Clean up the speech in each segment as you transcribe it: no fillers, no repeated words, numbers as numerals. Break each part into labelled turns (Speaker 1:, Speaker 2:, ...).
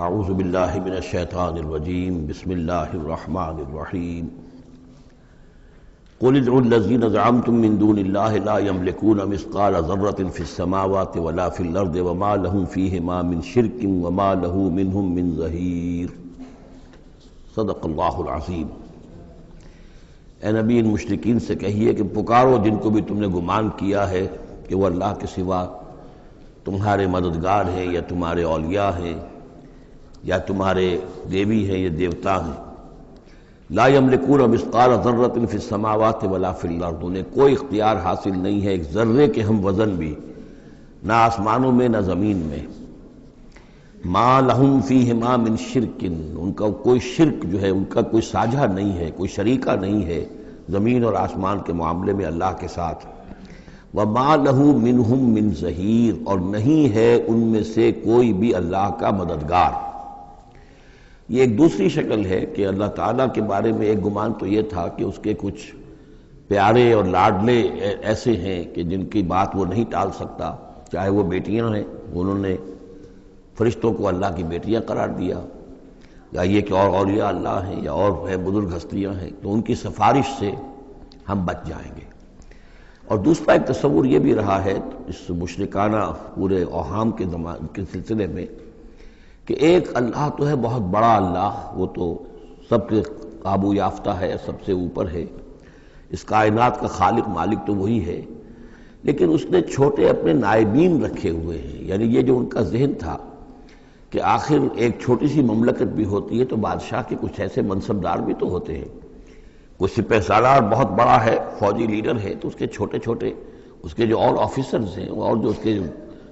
Speaker 1: اعوذ باللہ من الشیطان الرجیم بسم اللہ الرحمن الرحیم قل ادعوا الذین زعمتم من دون اللہ لا یملکون مثقال ذرۃ فی السماوات ولا فی الارض وما لهم فیہما من شرک وما له منہم من ظہیر۔ صدق اللہ العظیم۔ اے نبی، ان مشرکین سے کہیے کہ پکارو جن کو بھی تم نے گمان کیا ہے کہ وہ اللہ کے سوا تمہارے مددگار ہیں یا تمہارے اولیاء ہیں یا تمہارے دیوی ہیں یا دیوتا ہیں۔ لا یملکون مثقال ذرۃ فی السماوات ولا فی الارض، انہیں کوئی اختیار حاصل نہیں ہے ایک ذرے کے ہم وزن بھی، نہ آسمانوں میں نہ زمین میں۔ ما لہم فیہما من شرک، ان کا کوئی شرک جو ہے، ان کا کوئی ساجھا نہیں ہے، کوئی شریکہ نہیں ہے زمین اور آسمان کے معاملے میں اللہ کے ساتھ۔ وما لہ منہم من ظہیر، اور نہیں ہے ان میں سے کوئی بھی اللہ کا مددگار۔ یہ ایک دوسری شکل ہے کہ اللہ تعالیٰ کے بارے میں ایک گمان تو یہ تھا کہ اس کے کچھ پیارے اور لاڈلے ایسے ہیں کہ جن کی بات وہ نہیں ٹال سکتا، چاہے وہ بیٹیاں ہیں، انہوں نے فرشتوں کو اللہ کی بیٹیاں قرار دیا، یا یہ کہ اور اولیاء اللہ ہیں یا اور ہے بزرگ ہستیاں ہیں، تو ان کی سفارش سے ہم بچ جائیں گے۔ اور دوسرا ایک تصور یہ بھی رہا ہے اس مشرکانہ پورے اوہام کے سلسلے میں کہ ایک اللہ تو ہے بہت بڑا اللہ، وہ تو سب کے قابو یافتہ ہے، سب سے اوپر ہے، اس کائنات کا خالق مالک تو وہی ہے، لیکن اس نے چھوٹے اپنے نائبین رکھے ہوئے ہیں۔ یعنی یہ جو ان کا ذہن تھا کہ آخر ایک چھوٹی سی مملکت بھی ہوتی ہے تو بادشاہ کے کچھ ایسے منصبدار بھی تو ہوتے ہیں، کوئی سپہ سالار بہت بڑا ہے، فوجی لیڈر ہے، تو اس کے چھوٹے چھوٹے اس کے جو اور آفیسرز ہیں اور جو اس کے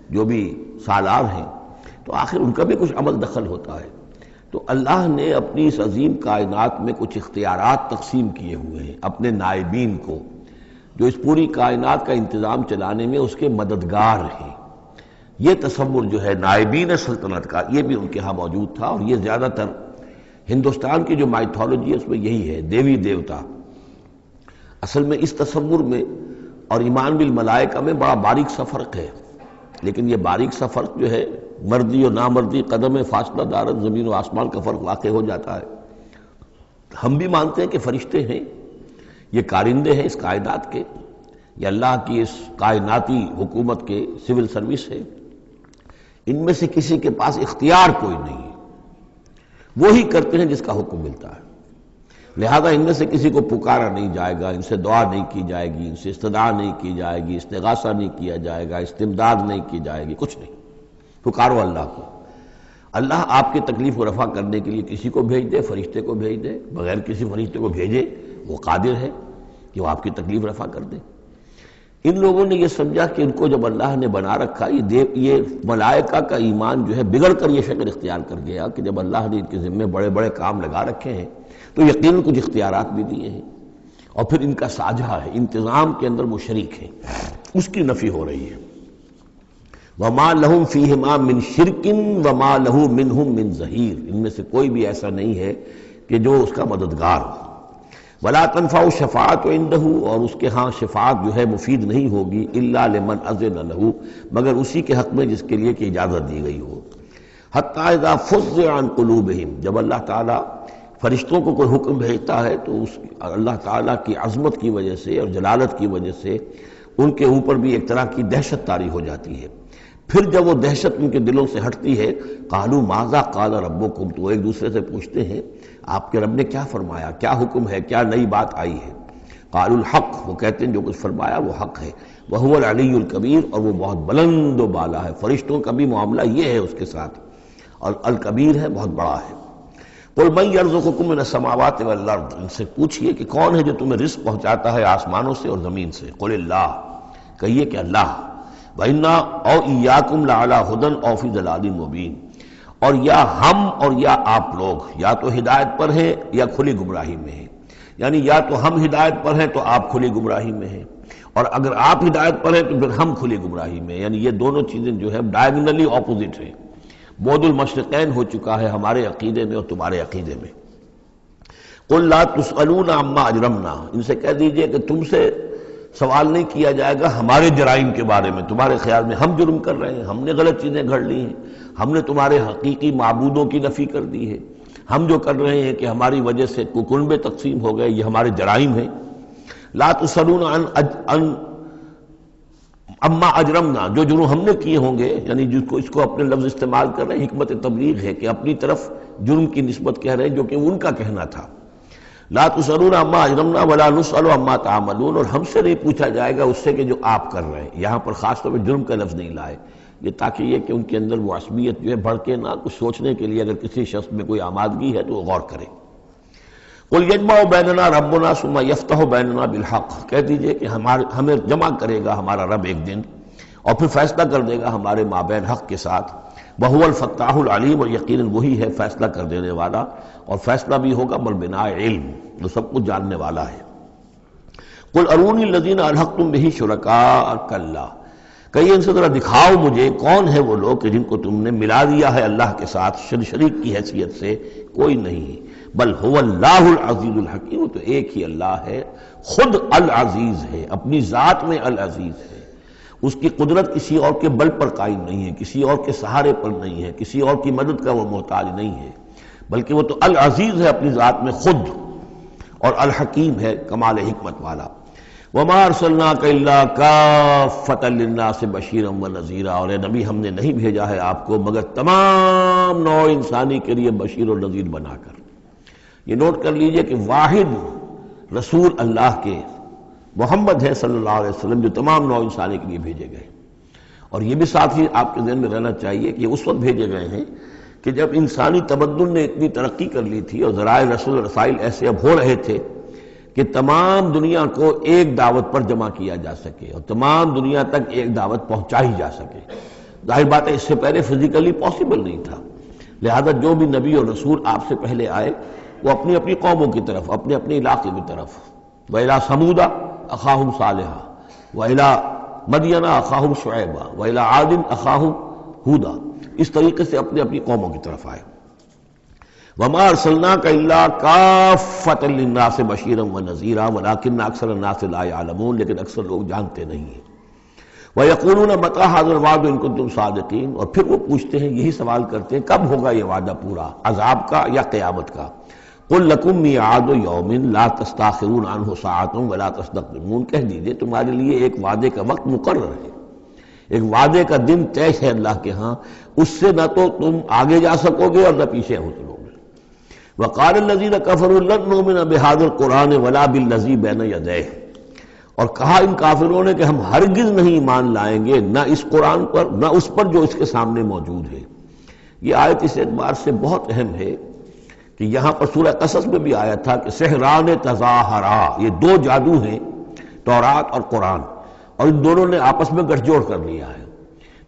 Speaker 1: جو بھی سالار ہیں، تو آخر ان کا بھی کچھ عمل دخل ہوتا ہے۔ تو اللہ نے اپنی اس عظیم کائنات میں کچھ اختیارات تقسیم کیے ہوئے ہیں اپنے نائبین کو، جو اس پوری کائنات کا انتظام چلانے میں اس کے مددگار ہیں۔ یہ تصور جو ہے نائبین سلطنت کا، یہ بھی ان کے ہاں موجود تھا، اور یہ زیادہ تر ہندوستان کی جو مائتھولوجی ہے اس میں یہی ہے، دیوی دیوتا۔ اصل میں اس تصور میں اور ایمان بالملائکہ میں بڑا باریک سا فرق ہے، لیکن یہ باریک سا فرق جو ہے مردی اور نامردی قدم فاصلہ دارت زمین و آسمان کا فرق واقع ہو جاتا ہے۔ ہم بھی مانتے ہیں کہ فرشتے ہیں، یہ کارندے ہیں اس کائنات کے، یہ اللہ کی اس کائناتی حکومت کے سول سروس ہے، ان میں سے کسی کے پاس اختیار کوئی نہیں ہے، وہی کرتے ہیں جس کا حکم ملتا ہے، لہذا ان میں سے کسی کو پکارا نہیں جائے گا، ان سے دعا نہیں کی جائے گی، ان سے استدعا نہیں کی جائے گی، استغاثہ نہیں کیا جائے گا، استمداد نہیں کی جائے گی، کچھ نہیں۔ پکارو اللہ کو، اللہ آپ کی تکلیف کو رفع کرنے کے لیے کسی کو بھیج دے، فرشتے کو بھیج دے، بغیر کسی فرشتے کو بھیجے وہ قادر ہے کہ وہ آپ کی تکلیف رفع کر دے۔ ان لوگوں نے یہ سمجھا کہ ان کو جب اللہ نے بنا رکھا، یہ ملائکہ کا ایمان جو ہے بگڑ کر یہ شکل اختیار کر گیا کہ جب اللہ نے ان کے ذمے بڑے بڑے کام لگا رکھے ہیں تو یقیناً کچھ اختیارات بھی دیے ہیں، اور پھر ان کا ساجھا ہے، انتظام کے اندر وہ شریک ہیں، اس کی نفی ہو رہی ہے۔ وما لہم فیہما من شرک وما لہ منہم من ظہیر، ان میں سے کوئی بھی ایسا نہیں ہے کہ جو اس کا مددگار ہو۔ ولا تنفع الشفاعۃ عندہ، اور اس کے ہاں شفاعت جو ہے مفید نہیں ہوگی، الا لمن اذن لہ، مگر اسی کے حق میں جس کے لیے کہ اجازت دی گئی ہو۔ حتی اذا فزع عن قلوبہم، جب اللہ تعالیٰ فرشتوں کو کوئی حکم بھیجتا ہے تو اس اللہ تعالیٰ کی عظمت کی وجہ سے اور جلالت کی وجہ سے ان کے اوپر بھی ایک طرح کی دہشت طاری ہو جاتی ہے۔ پھر جب وہ دہشت ان کے دلوں سے ہٹتی ہے، قالوا ماذا قال ربکم، تو ایک دوسرے سے پوچھتے ہیں آپ کے رب نے کیا فرمایا، کیا حکم ہے، کیا نئی بات آئی ہے۔ قالوا الحق، وہ کہتے ہیں جو کچھ فرمایا وہ حق ہے، وہو العلی الکبیر، اور وہ بہت بلند و بالا ہے، فرشتوں کا بھی معاملہ یہ ہے اس کے ساتھ، اور الکبیر ہے، بہت بڑا ہے۔ قل من یرزقکم من السماوات والارض، ان سے پوچھئے کہ کون ہے جو تمہیں رزق پہنچاتا ہے آسمانوں سے اور زمین سے۔ قل اللہ، کہیے کہ اللہ۔ وَإِنَّا أَوْ إِيَّاكُمْ لَعَلَىٰ هُدًى أَوْ فِي ضَلَالٍ مُّبِينٍ، اور یا ہم اور یا آپ لوگ یا تو ہدایت پر ہیں یا کھلی گمراہی میں ہیں، یعنی یا تو ہم ہدایت پر ہیں تو آپ کھلی گمراہی میں ہیں، اور اگر آپ ہدایت پر ہیں تو پھر ہم کھلی گمراہی میں ہیں، یعنی یہ دونوں چیزیں جو ہے ڈائیگنلی اپوزٹ ہیں، بعد المشرقین ہو چکا ہے ہمارے عقیدے میں اور تمہارے عقیدے میں۔ قُل لَا تُسْأَلُونَ عَمَّا أَجْرَمْنَا، ان سے کہہ دیجئے کہ تم سے سوال نہیں کیا جائے گا ہمارے جرائم کے بارے میں، تمہارے خیال میں ہم جرم کر رہے ہیں، ہم نے غلط چیزیں گھڑ لی ہیں، ہم نے تمہارے حقیقی معبودوں کی نفی کر دی ہے، ہم جو کر رہے ہیں کہ ہماری وجہ سے کنبے تقسیم ہو گئے، یہ ہمارے جرائم ہیں۔ لا تسألون عن اما اجرمنا، جو جرم ہم نے کیے ہوں گے، یعنی جس کو اس کو اپنے لفظ استعمال کر رہے ہیں، حکمت تبلیغ ہے کہ اپنی طرف جرم کی نسبت کہہ رہے ہیں جو کہ ان کا کہنا تھا۔ لا تسألون عما اجرمنا ولا نسأل عما تعملون، اور ہم سے نہیں پوچھا جائے گا اس سے کہ جو آپ کر رہے ہیں۔ یہاں پر خاص طور پہ جرم کا لفظ نہیں لائے، یہ تاکہ یہ کہ ان کے اندر وہ عصبیت جو ہے بڑھ کے نہ، کچھ سوچنے کے لیے اگر کسی شخص میں کوئی آمادگی ہے تو وہ غور کرے۔ قل یجمع بیننا ربنا ثم یفتح بیننا بالحق، کہہ دیجئے کہ ہمیں جمع کرے گا ہمارا رب ایک دن اور پھر فیصلہ کر دے گا ہمارے مابین حق کے ساتھ۔ وہو الفتاح العلیم، اور یقیناً وہی ہے فیصلہ کر دینے والا، اور فیصلہ بھی ہوگا بالبناء علم، وہ سب کچھ جاننے والا ہے۔ قل ارونی الذین الحقتم بہ شرکاء کلا، کہیں ان سے ذرا دکھاؤ مجھے کون ہے وہ لوگ کہ جن کو تم نے ملا دیا ہے اللہ کے ساتھ شریک کی حیثیت سے، کوئی نہیں۔ بل هو اللہ العزیز الحکیم، تو ایک ہی اللہ ہے، خود العزیز ہے، اپنی ذات میں العزیز ہے، اس کی قدرت کسی اور کے بل پر قائم نہیں ہے، کسی اور کے سہارے پر نہیں ہے، کسی اور کی مدد کا وہ محتاج نہیں ہے، بلکہ وہ تو العزیز ہے اپنی ذات میں خود، اور الحکیم ہے کمال حکمت والا۔ وما ارسلناک الا کافۃ للناس بشیرا ونذیرا، اور اے نبی ہم نے نہیں بھیجا ہے آپ کو مگر تمام نوع انسانی کے لیے بشیر و نذیر بنا کر۔ یہ نوٹ کر لیجئے کہ واحد رسول اللہ کے محمد ہے صلی اللہ علیہ وسلم جو تمام نوع انسانی کے لیے بھیجے گئے، اور یہ بھی ساتھ ہی آپ کے ذہن میں رہنا چاہیے کہ یہ اس وقت بھیجے گئے ہیں کہ جب انسانی تمدن نے اتنی ترقی کر لی تھی اور ذرائع رسول رسائل ایسے اب ہو رہے تھے کہ تمام دنیا کو ایک دعوت پر جمع کیا جا سکے اور تمام دنیا تک ایک دعوت پہنچائی جا سکے۔ ظاہر بات ہے اس سے پہلے فزیکلی پاسبل نہیں تھا، لہذا جو بھی نبی اور رسول آپ سے پہلے آئے وہ اپنی اپنی قوموں کی طرف، اپنے اپنے علاقے کی طرف، وَإِلَىٰ ثَمُودَ أَخَاهُمْ صَالِحًا وَإِلَىٰ مَدْيَنَ أَخَاهُمْ شُعَيْبًا وَإِلَىٰ عَادٍ أَخَاهُمْ هُودًا، اس طریقے سے اپنے اپنی قوموں کی طرف آئے۔ وَمَا أَرْسَلْنَاكَ إِلَّا كَافَّةً لِلنَّاسِ بَشِيرًا وَنَذِيرًا وَلَٰكِنَّ أَكْثَرَ النَّاسِ لَا يَعْلَمُونَ، لیکن اکثر لوگ جانتے نہیں ہیں۔ وَيَقُولُونَ مَتَىٰ هَٰذَا الْوَعْدُ إِن كُنتُمْ صَادِقِينَ، اور پھر وہ پوچھتے ہیں، یہی سوال کرتے ہیں کب ہوگا یہ وعدہ پورا، عذاب کا یا قیامت کا۔ قُل لَكُم مِّيعَادُ يَوْمٍ لَا تَسْتَأْخِرُونَ عَنْهُ سَاعَةٌ وَلَا تَسْتَقْدِمُونَ، کہہ دیجئے تمہارے لیے ایک وعدے کا وقت مقرر ہے، ایک وعدے کا دن طے ہے اللہ کے ہاں، اس سے نہ تو تم آگے جا سکو گے اور نہ پیچھے ہو سکو گے۔ وَقَالَ الَّذِينَ كَفَرُوا لَن نُّؤْمِنَ بِهَٰذَا الْقُرْآنِ وَلَا بِالَّذِي بَيْنَ يَدَيْهِ، اور کہا ان کافروں نے کہ ہم ہرگز نہیں ایمان لائیں گے نہ اس قرآن پر نہ اس پر جو اس کے سامنے موجود ہے۔ یہ آیت اس اعتبار سے بہت اہم ہے کہ یہاں پر سورہ قصص میں بھی آیا تھا کہ سحران تظاہرا، یہ دو جادو ہیں، تورات اور قرآن، اور ان دونوں نے آپس میں گٹھ جوڑ کر لیا ہے۔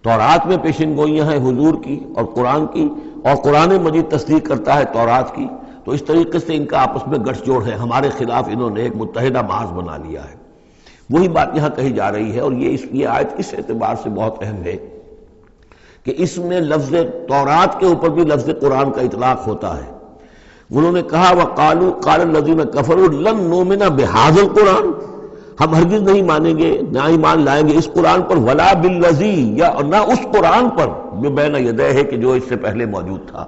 Speaker 1: تورات میں پیشن گوئیاں ہیں حضور کی اور قرآن کی، اور قرآن مجید تصدیق کرتا ہے تورات کی، تو اس طریقے سے ان کا آپس میں گٹھ جوڑ ہے، ہمارے خلاف انہوں نے ایک متحدہ محاذ بنا لیا ہے۔ وہی بات یہاں کہی جا رہی ہے، اور یہ آیت اس اعتبار سے بہت اہم ہے کہ اس میں لفظ تورات کے اوپر بھی لفظ قرآن کا اطلاق ہوتا ہے۔ انہوں نے کہا وَقَالُوا قَالَ الَّذِينَ كَفَرُوا لَن نُّؤْمِنَ بِهَٰذَا الْقُرْآنِ، ہم ہرگز نہیں مانیں گے نہ ایمان لائیں گے اس قرآن پر، وَلَا بِالَّذِي، یا نہ اس قرآن پر جو بین یدیہ ہے کہ جو اس سے پہلے موجود تھا۔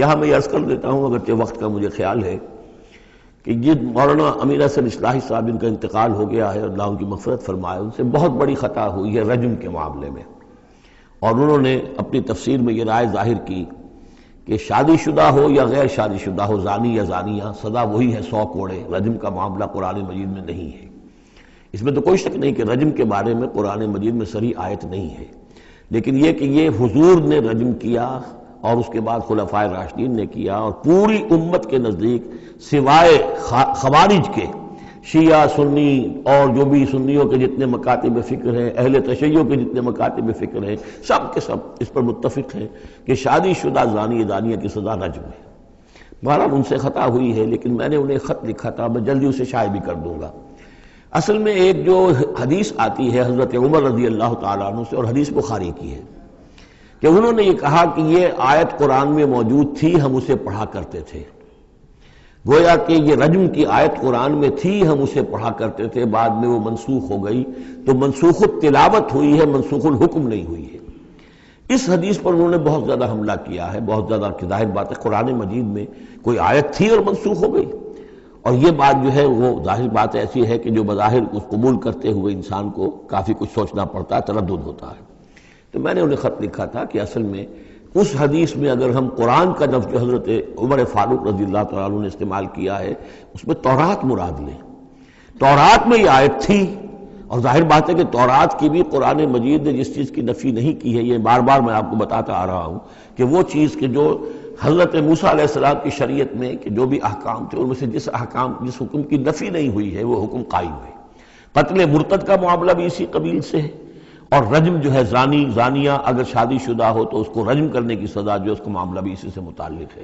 Speaker 1: یہاں میں یہ عرض کر دیتا ہوں اگرچہ وقت کا مجھے خیال ہے کہ یہ مولانا امیر حسن اصلاحی صاحب ان کا انتقال ہو گیا ہے، اللہ ان کی مغفرت فرمائے، ان سے بہت بڑی خطا ہوئی ہے رجم کے معاملے میں، اور انہوں نے اپنی تفسیر میں یہ رائے ظاہر کی کہ شادی شدہ ہو یا غیر شادی شدہ ہو، زانی یا زانیہ، سزا وہی ہے 100 کوڑے۔ رجم کا معاملہ قرآن مجید میں نہیں ہے، اس میں تو کوئی شک نہیں کہ رجم کے بارے میں قرآن مجید میں صریح آیت نہیں ہے، لیکن یہ کہ یہ حضور نے رجم کیا اور اس کے بعد خلفائے راشدین نے کیا، اور پوری امت کے نزدیک سوائے خوارج کے، شیعہ سنی اور جو بھی سنیوں کے جتنے مکاتب فکر ہیں، اہل تشیع کے جتنے مکاتب فکر ہیں، سب کے سب اس پر متفق ہیں کہ شادی شدہ زانی دانیہ کی سزا رجم ہے۔ بہرحال ان سے خطا ہوئی ہے، لیکن میں نے انہیں خط لکھا تھا، میں جلدی اسے شائع بھی کر دوں گا۔ اصل میں ایک جو حدیث آتی ہے حضرت عمر رضی اللہ تعالیٰ عنہ سے، اور حدیث بخاری کی ہے، کہ انہوں نے یہ کہا کہ یہ آیت قرآن میں موجود تھی، ہم اسے پڑھا کرتے تھے، گویا کہ یہ رجم کی آیت قرآن میں تھی، ہم اسے پڑھا کرتے تھے، بعد میں وہ منسوخ ہو گئی، تو منسوخ التلاوت ہوئی ہے، منسوخ الحکم نہیں ہوئی ہے۔ اس حدیث پر انہوں نے بہت زیادہ حملہ کیا ہے، بہت زیادہ، کہ ظاہر بات ہے قرآن مجید میں کوئی آیت تھی اور منسوخ ہو گئی، اور یہ بات جو ہے وہ ظاہر بات ایسی ہے کہ جو بظاہر اس قبول کرتے ہوئے انسان کو کافی کچھ سوچنا پڑتا ہے، تردد ہوتا ہے۔ تو میں نے انہیں خط لکھا تھا کہ اصل میں اس حدیث میں اگر ہم قرآن کا لفظ جو حضرت عمر فاروق رضی اللہ تعالیٰ عنہ نے استعمال کیا ہے، اس میں تورات مراد لیں۔ تورات میں یہ آیت تھی، اور ظاہر بات ہے کہ تورات کی بھی قرآن مجید نے جس چیز کی نفی نہیں کی ہے، یہ بار بار میں آپ کو بتاتا آ رہا ہوں کہ وہ چیز کہ جو حضرت موسیٰ علیہ السلام کی شریعت میں کہ جو بھی احکام تھے ان میں سے جس حکم کی نفی نہیں ہوئی ہے وہ حکم قائم ہے۔ قتل مرتد کا معاملہ بھی اسی قبیل سے ہے، اور رجم جو ہے زانی زانیہ اگر شادی شدہ ہو تو اس کو رجم کرنے کی سزا جو ہے اس کا معاملہ بھی اسی سے متعلق ہے۔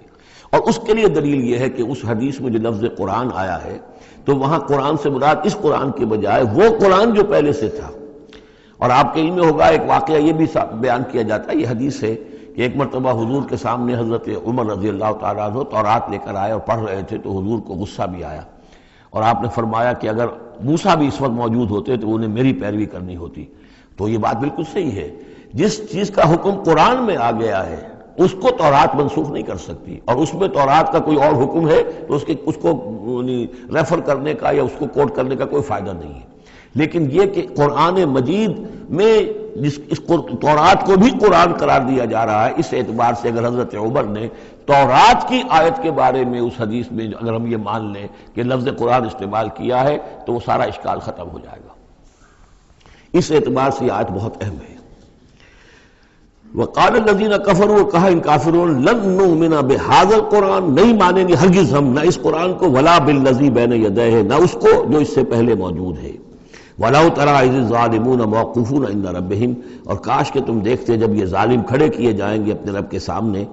Speaker 1: اور اس کے لیے دلیل یہ ہے کہ اس حدیث میں جو لفظ قرآن آیا ہے تو وہاں قرآن سے مراد اس قرآن کے بجائے وہ قرآن جو پہلے سے تھا۔ اور آپ کے علم میں ہوگا ایک واقعہ یہ بھی بیان کیا جاتا ہے، یہ حدیث ہے کہ ایک مرتبہ حضور کے سامنے حضرت عمر رضی اللہ تعالیٰ عنہ تورات لے کر آئے اور پڑھ رہے تھے، تو حضور کو غصہ بھی آیا، اور آپ نے فرمایا کہ اگر موسیٰ بھی اس وقت موجود ہوتے تو انہیں میری پیروی کرنی ہوتی۔ تو یہ بات بالکل صحیح ہے، جس چیز کا حکم قرآن میں آ گیا ہے اس کو تورات منسوخ نہیں کر سکتی، اور اس میں تورات کا کوئی اور حکم ہے تو اس کو ریفر کرنے کا یا اس کو کوٹ کرنے کا کوئی فائدہ نہیں ہے۔ لیکن یہ کہ قرآن مجید میں اس تورات کو بھی قرآن قرار دیا جا رہا ہے، اس اعتبار سے اگر حضرت عمر نے تورات کی آیت کے بارے میں اس حدیث میں اگر ہم یہ مان لیں کہ لفظ قرآن استعمال کیا ہے تو وہ سارا اشکال ختم ہو جائے گا۔ اس اعتبار سے یہ آیت بہت اہم ہے۔ وقال الذین کفروا، کہا ان کافروں نے، لن نؤمن بہذا القرآن، نہیں مانیں گے ہرگز ہم نہ اس قرآن کو، ولا بالذی بین یدیہ، نہ اس کو جو اس سے پہلے موجود ہے۔ وَلَوْ تَرَىٰ إِذِ الظَّالِمُونَ مَوْقُوفُونَ عِندَ رَبِّهِمْ، اور کاش کہ تم دیکھتے جب یہ ظالم کھڑے کیے جائیں گے اپنے رب کے سامنے،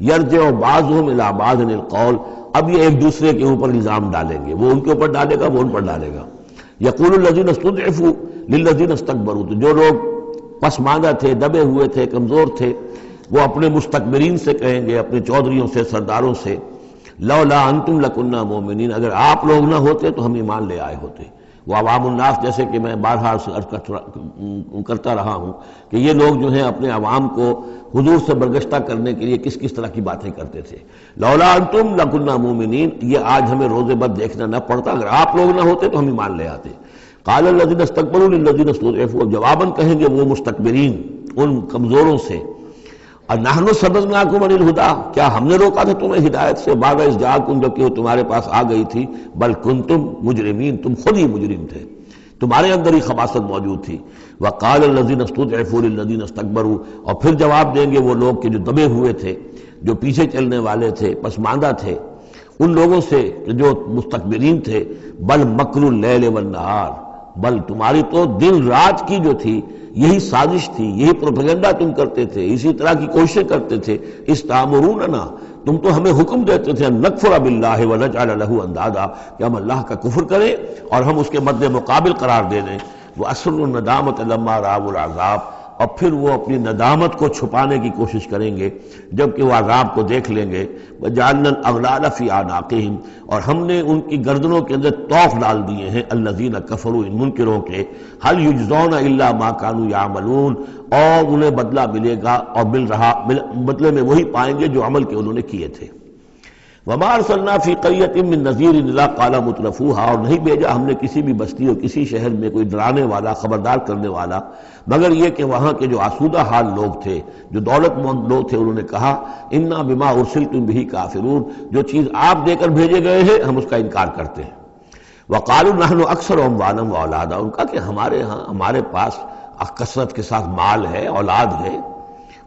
Speaker 1: يَرْجِعُ بَعْضُهُمْ إِلَىٰ بَعْضٍ الْقَوْلَ، اب یہ ایک دوسرے کے اوپر الزام ڈالیں گے، وہ ان کے اوپر ڈالے گا، وہ ان پر ڈالے گا۔ يَقُولُ الَّذِينَ اسْتُضْعِفُوا لِلَّذِينَ اسْتَكْبَرُوا، تو جو لوگ پسماندہ تھے، دبے ہوئے تھے، کمزور تھے، وہ اپنے مستکبرین سے کہیں گے، اپنے چودھریوں سے، سرداروں سے، لولا انتم لکنا مومنین، اگر آپ لوگ نہ ہوتے تو ہم ایمان لے آئے ہوتے۔ وہ عوام الناس، جیسے کہ میں بارہا کرتا رہا ہوں کہ یہ لوگ جو ہیں اپنے عوام کو حضور سے برگشتہ کرنے کے لیے کس کس طرح کی باتیں کرتے تھے۔ لولا انتم لکنا مومنین، یہ آج ہمیں روز بد دیکھنا نہ پڑتا، اگر آپ لوگ نہ ہوتے تو ہم ایمان لے آتے۔ قال الذین استکبروا للذین استضعفوا، جواباً کہیں گے وہ مستکبرین ان کمزوروں سے، نحن صددناکم عن الہدی، کیا ہم نے روکا تھا تمہیں ہدایت سے، بعد اذ جاءکم، جبکہ وہ تمہارے پاس آ گئی تھی، بل کنتم مجرمین، تم خود ہی مجرم تھے، تمہارے اندر ہی خباثت موجود تھی۔ وقال الذین استضعفوا للذین استکبروا، اور پھر جواب دیں گے وہ لوگ کہ جو دبے ہوئے تھے، جو پیچھے چلنے والے تھے، پسماندہ تھے، ان لوگوں سے جو مستکبرین تھے، بل مکر اللیل والنہار، بل تمہاری تو دن رات کی جو تھی یہی سازش تھی، یہی پروپیگنڈا تم کرتے تھے، اسی طرح کی کوششیں کرتے تھے۔ استامروننا، تم تو ہمیں حکم دیتے تھے، ان نکفر باللہ ونجعل لہ اندادا، کہ ہم اللہ کا کفر کریں اور ہم اس کے مد مقابل قرار دے دیں۔ واسروا الندامۃ لما رأوا العذاب، اور پھر وہ اپنی ندامت کو چھپانے کی کوشش کریں گے جبکہ وہ عذاب کو دیکھ لیں گے۔ وجعلنا الاغلال فی اعناقہم، اور ہم نے ان کی گردنوں کے اندر طوق ڈال دیے ہیں، الذین کفروا، ان منکروں کے، هل یجزون الا ما كانوا یعملون، اور انہیں بدلہ ملے گا اور مل رہا، بدلے میں وہی پائیں گے جو عمل کے انہوں نے کیے تھے۔ وما ارسلنا فی قریۃ من نذیر الا قال مترفوها، اور نہیں بھیجا ہم نے کسی بھی بستی اور کسی شہر میں کوئی ڈرانے والا، خبردار کرنے والا، مگر یہ کہ وہاں کے جو آسودہ حال لوگ تھے، جو دولت مند لوگ تھے، انہوں نے کہا انا بما ارسلتم به کافرون، جو چیز آپ دے کر بھیجے گئے ہیں ہم اس کا انکار کرتے ہیں۔ وقالوا نحن اکثر اموالا واولادا، ان کا کہ ہمارے ہاں، ہمارے پاس کثرت کے ساتھ مال ہے، اولاد ہے۔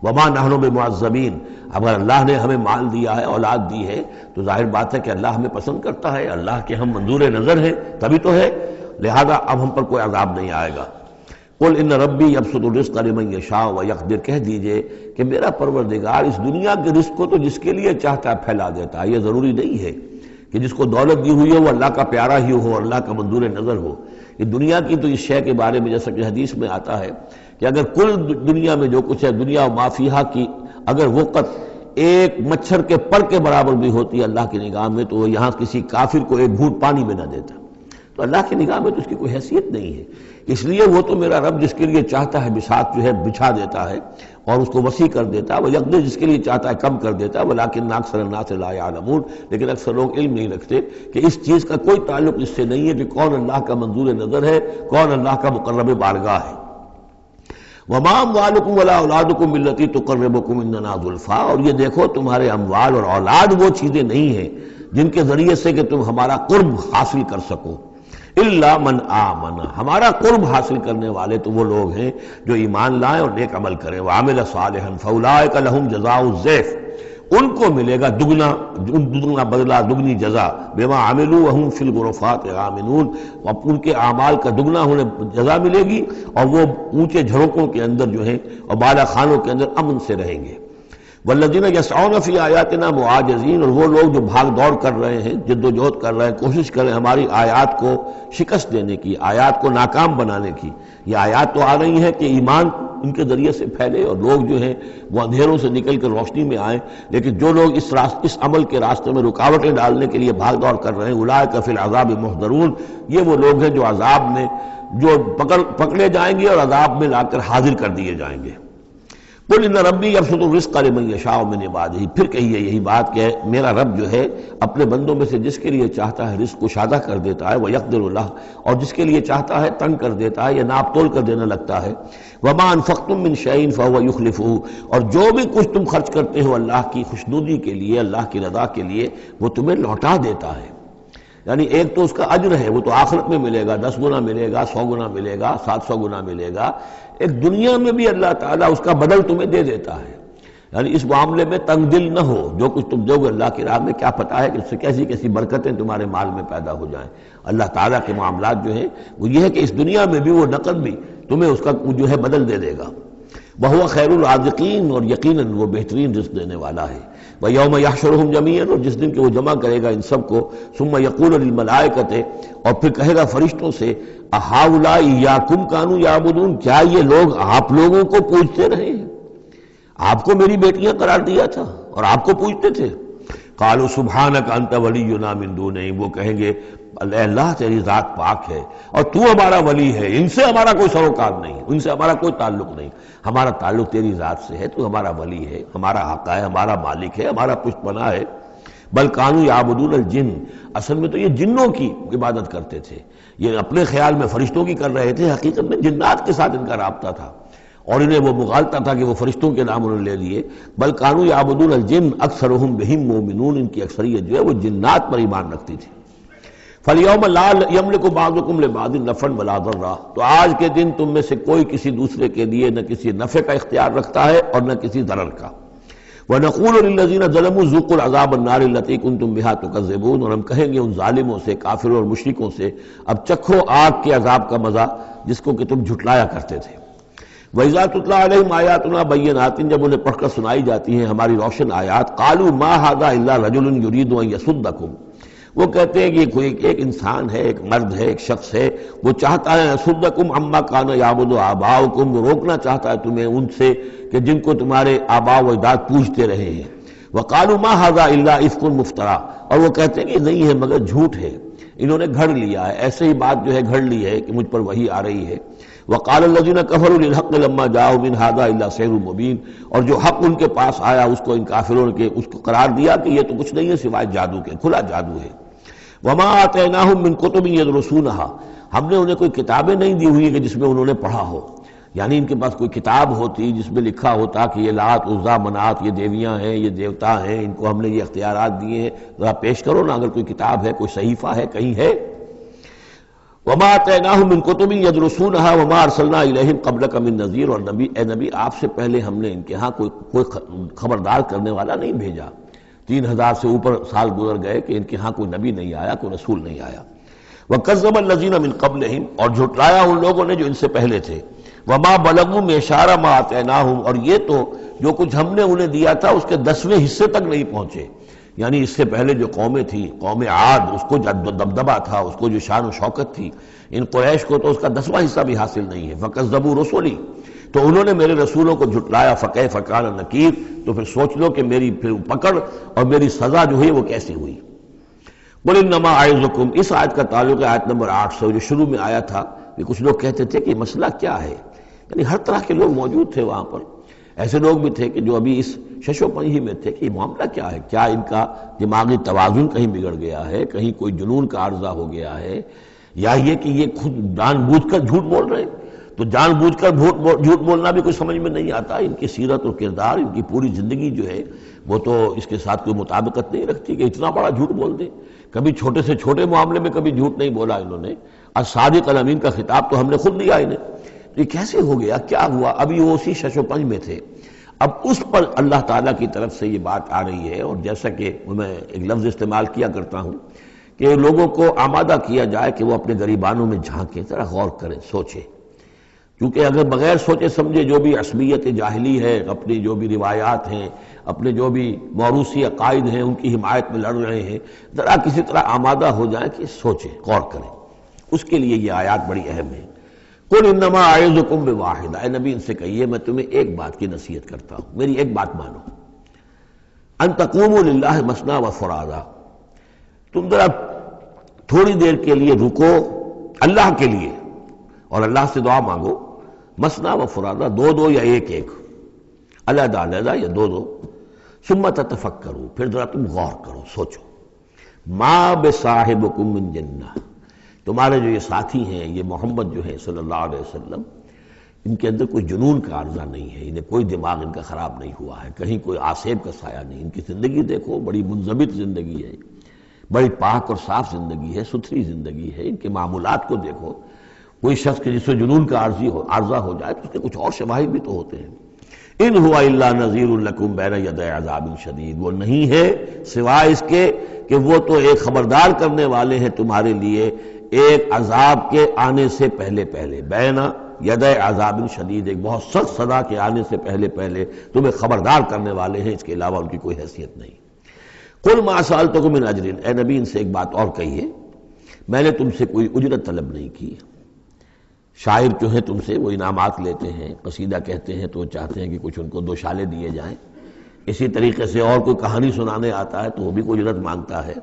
Speaker 1: وما نحن بمعذبین، اگر اللہ نے ہمیں مال دیا ہے، اولاد دی ہے، تو ظاہر بات ہے کہ اللہ ہمیں پسند کرتا ہے، اللہ کے ہم منظور نظر ہیں، تبھی تو ہے، لہذا اب ہم پر کوئی عذاب نہیں آئے گا۔ قل ان ربی یبسط الرزق لمن یشاء ویقدر، کہہ دیجئے کہ میرا پروردگار اس دنیا کے رزق کو تو جس کے لیے چاہتا ہے پھیلا دیتا ہے، یہ ضروری نہیں ہے کہ جس کو دولت دی ہوئی ہے وہ اللہ کا پیارا ہی ہو، اللہ کا منظور نظر ہو۔ یہ دنیا کی تو اس شے کے بارے میں جیسا کہ حدیث میں آتا ہے کہ اگر کل دنیا میں جو کچھ ہے، دنیا و ما فیہا کی اگر وقت ایک مچھر کے پر کے برابر بھی ہوتی ہے اللہ کی نگاہ میں، تو وہ یہاں کسی کافر کو ایک گھونٹ پانی میں نہ دیتا، تو اللہ کی نگاہ میں تو اس کی کوئی حیثیت نہیں ہے۔ اس لیے وہ تو میرا رب جس کے لیے چاہتا ہے بساط جو ہے بچھا دیتا ہے، اور اس کو وسیع کر دیتا ہے، وہ یقدر جس کے لیے چاہتا ہے کم کر دیتا ہے، ولیکن اکثر الناس لا یعلمون، لیکن اکثر لوگ علم نہیں رکھتے کہ اس چیز کا کوئی تعلق اس سے نہیں ہے کہ کون اللہ کا منظور نظر ہے، کون اللہ کا مقرب بارگاہ ہے۔ وما اموالکم ولا اولادکم بالتی تقربکم عندنا زلفیٰ، اور یہ دیکھو تمہارے اموال اور اولاد وہ چیزیں نہیں ہیں جن کے ذریعے سے کہ تم ہمارا قرب حاصل کر سکو، الا من آمن، ہمارا قرب حاصل کرنے والے تو وہ لوگ ہیں جو ایمان لائیں اور نیک عمل کریں، وعمل صالحا فاولئک لہم جزاء الضعف، ان کو ملے گا دگنا بدلہ، دگنی جزا، بما عملوا وہم فی الغرفات آمنون، ان کے اعمال کا دگنا انہیں جزا ملے گی اور وہ اونچے جھروکوں کے اندر جو ہیں اور بالا خانوں کے اندر امن سے رہیں گے۔ والذین یسعون فی آیاتنا معاجزین، اور وہ لوگ جو بھاگ دوڑ کر رہے ہیں، جد و جہد کر رہے ہیں، کوشش کریں ہماری آیات کو شکست دینے کی، آیات کو ناکام بنانے کی۔ یہ آیات تو آ رہی ہیں کہ ایمان ان کے ذریعے سے پھیلے اور لوگ جو ہیں وہ اندھیروں سے نکل کر روشنی میں آئیں، لیکن جو لوگ اس عمل کے راستے میں رکاوٹیں ڈالنے کے لیے بھاگ دوڑ کر رہے ہیں، اولئک فی العذاب محضرون، یہ وہ لوگ ہیں جو عذاب میں جو پکڑے جائیں گے اور عذاب میں لا کر حاضر کر دیے جائیں گے۔ قل ان ربی یبسط الرزق لمن یشاء من عبادہ، پھر کہیے یہی بات کہ میرا رب جو ہے اپنے بندوں میں سے جس کے لیے چاہتا ہے رزق کشادہ کر دیتا ہے، ویقدر لہ، اور جس کے لیے چاہتا ہے تنگ کر دیتا ہے یا ناپ تول کر دینے لگتا ہے۔ وما انفقتم من شیء فهو یخلفہ، اور جو بھی کچھ تم خرچ کرتے ہو اللہ کی خوشنودی کے لیے، اللہ کی رضا کے لیے، وہ تمہیں لوٹا دیتا ہے۔ یعنی ایک تو اس کا اجر ہے، وہ تو آخرت میں ملے گا، 10 گنا ملے گا، 100 گنا ملے گا، 700 گنا ملے گا، ایک دنیا میں بھی اللہ تعالیٰ اس کا بدل تمہیں دے دیتا ہے۔ یعنی اس معاملے میں تنگ دل نہ ہو، جو کچھ تم دو گے اللہ کی راہ میں کیا پتہ ہے کہ اس سے کیسی کیسی برکتیں تمہارے مال میں پیدا ہو جائیں۔ اللہ تعالیٰ کے معاملات جو ہیں وہ یہ ہے کہ اس دنیا میں بھی وہ نقد بھی تمہیں اس کا جو ہے بدل دے دے گا۔ وَهُوَ خَيْرُ الرَّازِقِينَ، اور یقیناً وہ بہترین رزق دینے والا ہے۔ وَيَوْمَ يَحْشُرُهُمْ جَمِيعًا، اور جس دن کہ وہ جمع کرے گا ان سب کو، ثُمَّ يَقُولُ لِلْمَلَائِكَةِ، اور پھر کہے گا فرشتوں سے، أَهَٰؤُلَاءِ إِيَّاكُمْ كَانُوا يَعْبُدُونَ، کیا یہ لوگ آپ لوگوں کو پوجتے رہے ہیں؟ آپ کو میری بیٹیاں قرار دیا تھا اور آپ کو پوجتے تھے۔ قالوا سبحانک انت ولینا من دونہم، وہ کہیں گے اے اللہ تیری ذات پاک ہے اور تو ہمارا ولی ہے، ان سے ہمارا کوئی سروکار نہیں، ان سے ہمارا کوئی تعلق نہیں، ہمارا تعلق تیری ذات سے ہے، تو ہمارا ولی ہے، ہمارا آقا ہے، ہمارا مالک ہے، ہمارا پشت پناہ ہے۔ بل کانوا یعبدون الجن، اصل میں تو یہ جنوں کی عبادت کرتے تھے، یہ اپنے خیال میں فرشتوں کی کر رہے تھے، حقیقت میں جنات کے ساتھ ان کا رابطہ تھا اور انہیں وہ مغالطہ تھا کہ وہ فرشتوں کے نام انہوں نے لے لیے۔ بل کانوا یعبدون الجن اکثرهم بهم مؤمنون، ان کی اکثریت جو ہے وہ جنات پر ایمان رکھتی تھی۔ فَالْيَوْمَ لَا يَمْلِكُ بَعْضُكُمْ لِبَعْضٍ نَفْعًا وَلَا ضَرًّا، تو آج کے دن تم میں سے کوئی کسی دوسرے کے لیے نہ کسی نفع کا اختیار رکھتا ہے اور نہ کسی ضرر کا۔ وَنَقُولُ لِلَّذِينَ ظَلَمُوا ذُوقُوا الْعَذَابَ النَّارِ الَّتِي كُنتُم بِهَا تُكَذِّبُونَ، اور ہم کہیں گے ان ظالموں سے، کافروں اور مشرکوں سے، اب چکھو آگ کے عذاب کا مزہ جس کو کہ تم جھٹلایا کرتے تھے۔ وَإِذَا تُتْلَىٰ عَلَيْهِمْ آيَاتُنَا بَيِّنَاتٍ، جب انہیں پڑھ کر سنائی جاتی ہیں ہماری روشن آیات، قَالُوا مَا هَٰذَا إِلَّا رَجُلٌ يُرِيدُ أَن يَصُدَّكُمْ، وہ کہتے ہیں کہ یہ کوئی ایک انسان ہے، ایک مرد ہے، ایک شخص ہے، وہ چاہتا ہے يَصُدَّكُمْ عَمَّا كَانَ يَعْبُدُ آبَاؤُكُمْ، وہ روکنا چاہتا ہے تمہیں ان سے کہ جن کو تمہارے آباء و اجداد پوجتے رہے ہیں۔ وَقَالُوا مَا هَٰذَا إِلَّا إِفْكٌ مُفْتَرًى، اور وہ کہتے ہیں کہ نہیں ہے مگر جھوٹ ہے، انہوں نے گھڑ لیا ہے، ایسے ہی بات جو ہے گھڑ لی ہے کہ مجھ پر وحی آ رہی ہے۔ وَقَالَ الَّذِينَ كَفَرُوا لِلْحَقِّ لَمَّا جَاءَهُمْ إِنْ هَٰذَا إِلَّا سِحْرٌ مُّبِينٌ، اور جو حق ان کے پاس آیا اس کو ان کافروں نے اس کو قرار دیا کہ یہ تو کچھ نہیں ہے سوائے جادو کے، کھلا جادو ہے۔ وَمَا آتَيْنَاهُم مِّن كُتُبٍ يَدْرُسُونَهَا، ہم نے انہیں کوئی کتابیں نہیں دی ہوئی کہ جس میں انہوں نے پڑھا ہو، یعنی ان کے پاس کوئی کتاب ہوتی جس میں لکھا ہوتا کہ یہ لات عزا منات یہ دیویاں ہیں، یہ دیوتا ہیں، ان کو ہم نے یہ اختیارات دیے ہیں، ذرا پیش کرو نا، اگر کوئی کتاب ہے، کوئی صحیفہ ہے، کہیں ہے۔ وَمَا آتَيْنَاهُم مِّن كُتُبٍ يَدْرُسُونَهَا وَمَا أَرْسَلْنَا إِلَيْهِمْ قَبْلَكَ مِن نَذِيرٍ، اور نبی اے نبی آپ سے پہلے ہم نے ان کے ہاں کوئی خبردار کرنے والا نہیں بھیجا، 3000 سے اوپر سال گزر گئے کہ ان کے ہاں کوئی نبی نہیں آیا، کوئی رسول نہیں آیا۔ وَكَذَّبَ الَّذِينَ مِن قَبْلِهِمْ، اور جھٹلایا ان لوگوں نے جو ان سے پہلے تھے۔ وَمَا بَلَغُوا مِعْشَارَ مَا آتَيْنَاهُمْ، اور یہ تو جو کچھ ہم نے انہیں دیا تھا اس کے 10ویں حصے تک نہیں پہنچے، یعنی اس سے پہلے جو قومیں تھیں، قوم عاد، اس کو جو دبدبہ تھا، اس کو جو شان و شوکت تھی، ان قریش کو تو اس کا 10واں حصہ بھی حاصل نہیں ہے۔ فَكَذَّبُوا رُسُلِي، تو انہوں نے میرے رسولوں کو جھٹلایا، فَكَيْفَ كَانَ نَكِيرٌ، تو پھر سوچ لو کہ میری پھر پکڑ اور میری سزا جو ہے وہ کیسی ہوئی۔ قُلْ إِنَّمَا أَعِظُكُمْ، اس آیت کا تعلق ہے آیت نمبر 800 جو شروع میں آیا تھا کہ کچھ لوگ کہتے تھے کہ مسئلہ کیا ہے، یعنی ہر طرح کے لوگ موجود تھے وہاں پر، ایسے لوگ بھی تھے کہ جو ابھی اس شش و پنج ہی میں تھے کہ یہ معاملہ کیا ہے، کیا ان کا دماغی توازن کہیں بگڑ گیا ہے، کہیں کوئی جنون کا عارضہ ہو گیا ہے، یا یہ کہ یہ خود جان بوجھ کر جھوٹ بول رہے ہیں۔ تو جان بوجھ کر جھوٹ بولنا بھی کچھ سمجھ میں نہیں آتا، ان کی سیرت اور کردار، ان کی پوری زندگی جو ہے وہ تو اس کے ساتھ کوئی مطابقت نہیں رکھتی کہ اتنا بڑا جھوٹ بول دیں۔ کبھی چھوٹے سے چھوٹے معاملے میں کبھی جھوٹ نہیں بولا انہوں نے، الصادق الامین کا خطاب تو ہم نے خود دیا انہیں۔ یہ کیسے ہو گیا، کیا ہوا؟ ابھی وہ اسی شش و پنج میں تھے، اب اس پر اللہ تعالیٰ کی طرف سے یہ بات آ رہی ہے۔ اور جیسا کہ میں ایک لفظ استعمال کیا کرتا ہوں کہ لوگوں کو آمادہ کیا جائے کہ وہ اپنے گریبانوں میں جھانکیں، ذرا غور کریں، سوچیں، کیونکہ اگر بغیر سوچے سمجھے جو بھی عصبیت جاہلی ہے، اپنی جو بھی روایات ہیں، اپنے جو بھی موروثی عقائد ہیں، ان کی حمایت میں لڑ رہے ہیں، ذرا کسی طرح آمادہ ہو جائیں کہ سوچیں، غور کریں۔ اس کے لیے یہ آیات بڑی اہم ہے۔ قل انما اعظکم بواحدہ، اے نبی ان سے کہیے میں تمہیں ایک بات کی نصیحت کرتا ہوں، میری ایک بات مانو، ان تقوموا للہ مثنی و فرادا، تم ذرا تھوڑی دیر کے لیے رکو اللہ کے لیے اور اللہ سے دعا مانگو، مثنی و فرادا، دو دو یا ایک ایک، علیحدہ علیحدہ یا دو دو، ثم تتفکروا، پھر ذرا تم غور کرو، سوچو، ما بصاحبکم من جنہ، تمہارے جو یہ ساتھی ہیں، یہ محمد جو ہے صلی اللہ علیہ وسلم، ان کے اندر کوئی جنون کا عارضہ نہیں ہے، انہیں کوئی دماغ ان کا خراب نہیں ہوا ہے، کہیں کوئی آسیب کا سایہ نہیں، ان کی زندگی دیکھو، بڑی منضبط زندگی ہے، بڑی پاک اور صاف زندگی ہے، ستھری زندگی ہے، ان کے معمولات کو دیکھو۔ کوئی شخص کے جس سے جنون کا عارضہ ہو جائے تو اس کے کچھ اور شواہد بھی تو ہوتے ہیں۔ ان ہوا الا نذیر لکم بین یدی عذاب شدید، وہ نہیں ہے سوائے اس کے کہ وہ تو ایک خبردار کرنے والے ہیں تمہارے لیے ایک عذاب کے آنے سے پہلے پہلے، بین یدی عذاب شدید، ایک بہت سخت سزا کے آنے سے پہلے پہلے تمہیں خبردار کرنے والے ہیں، اس کے علاوہ ان کی کوئی حیثیت نہیں۔ قل ما سألتکم من اجر، اے نبی ان سے ایک بات اور کہیے، میں نے تم سے کوئی اجرت طلب نہیں کی۔ شاعر جو ہے تم سے وہ انعامات لیتے ہیں، قصیدہ کہتے ہیں تو وہ چاہتے ہیں کہ کچھ ان کو دو شالے دیے جائیں، اسی طریقے سے اور کوئی کہانی سنانے آتا ہے تو وہ بھی کوئی اجرت مانگتا ہے۔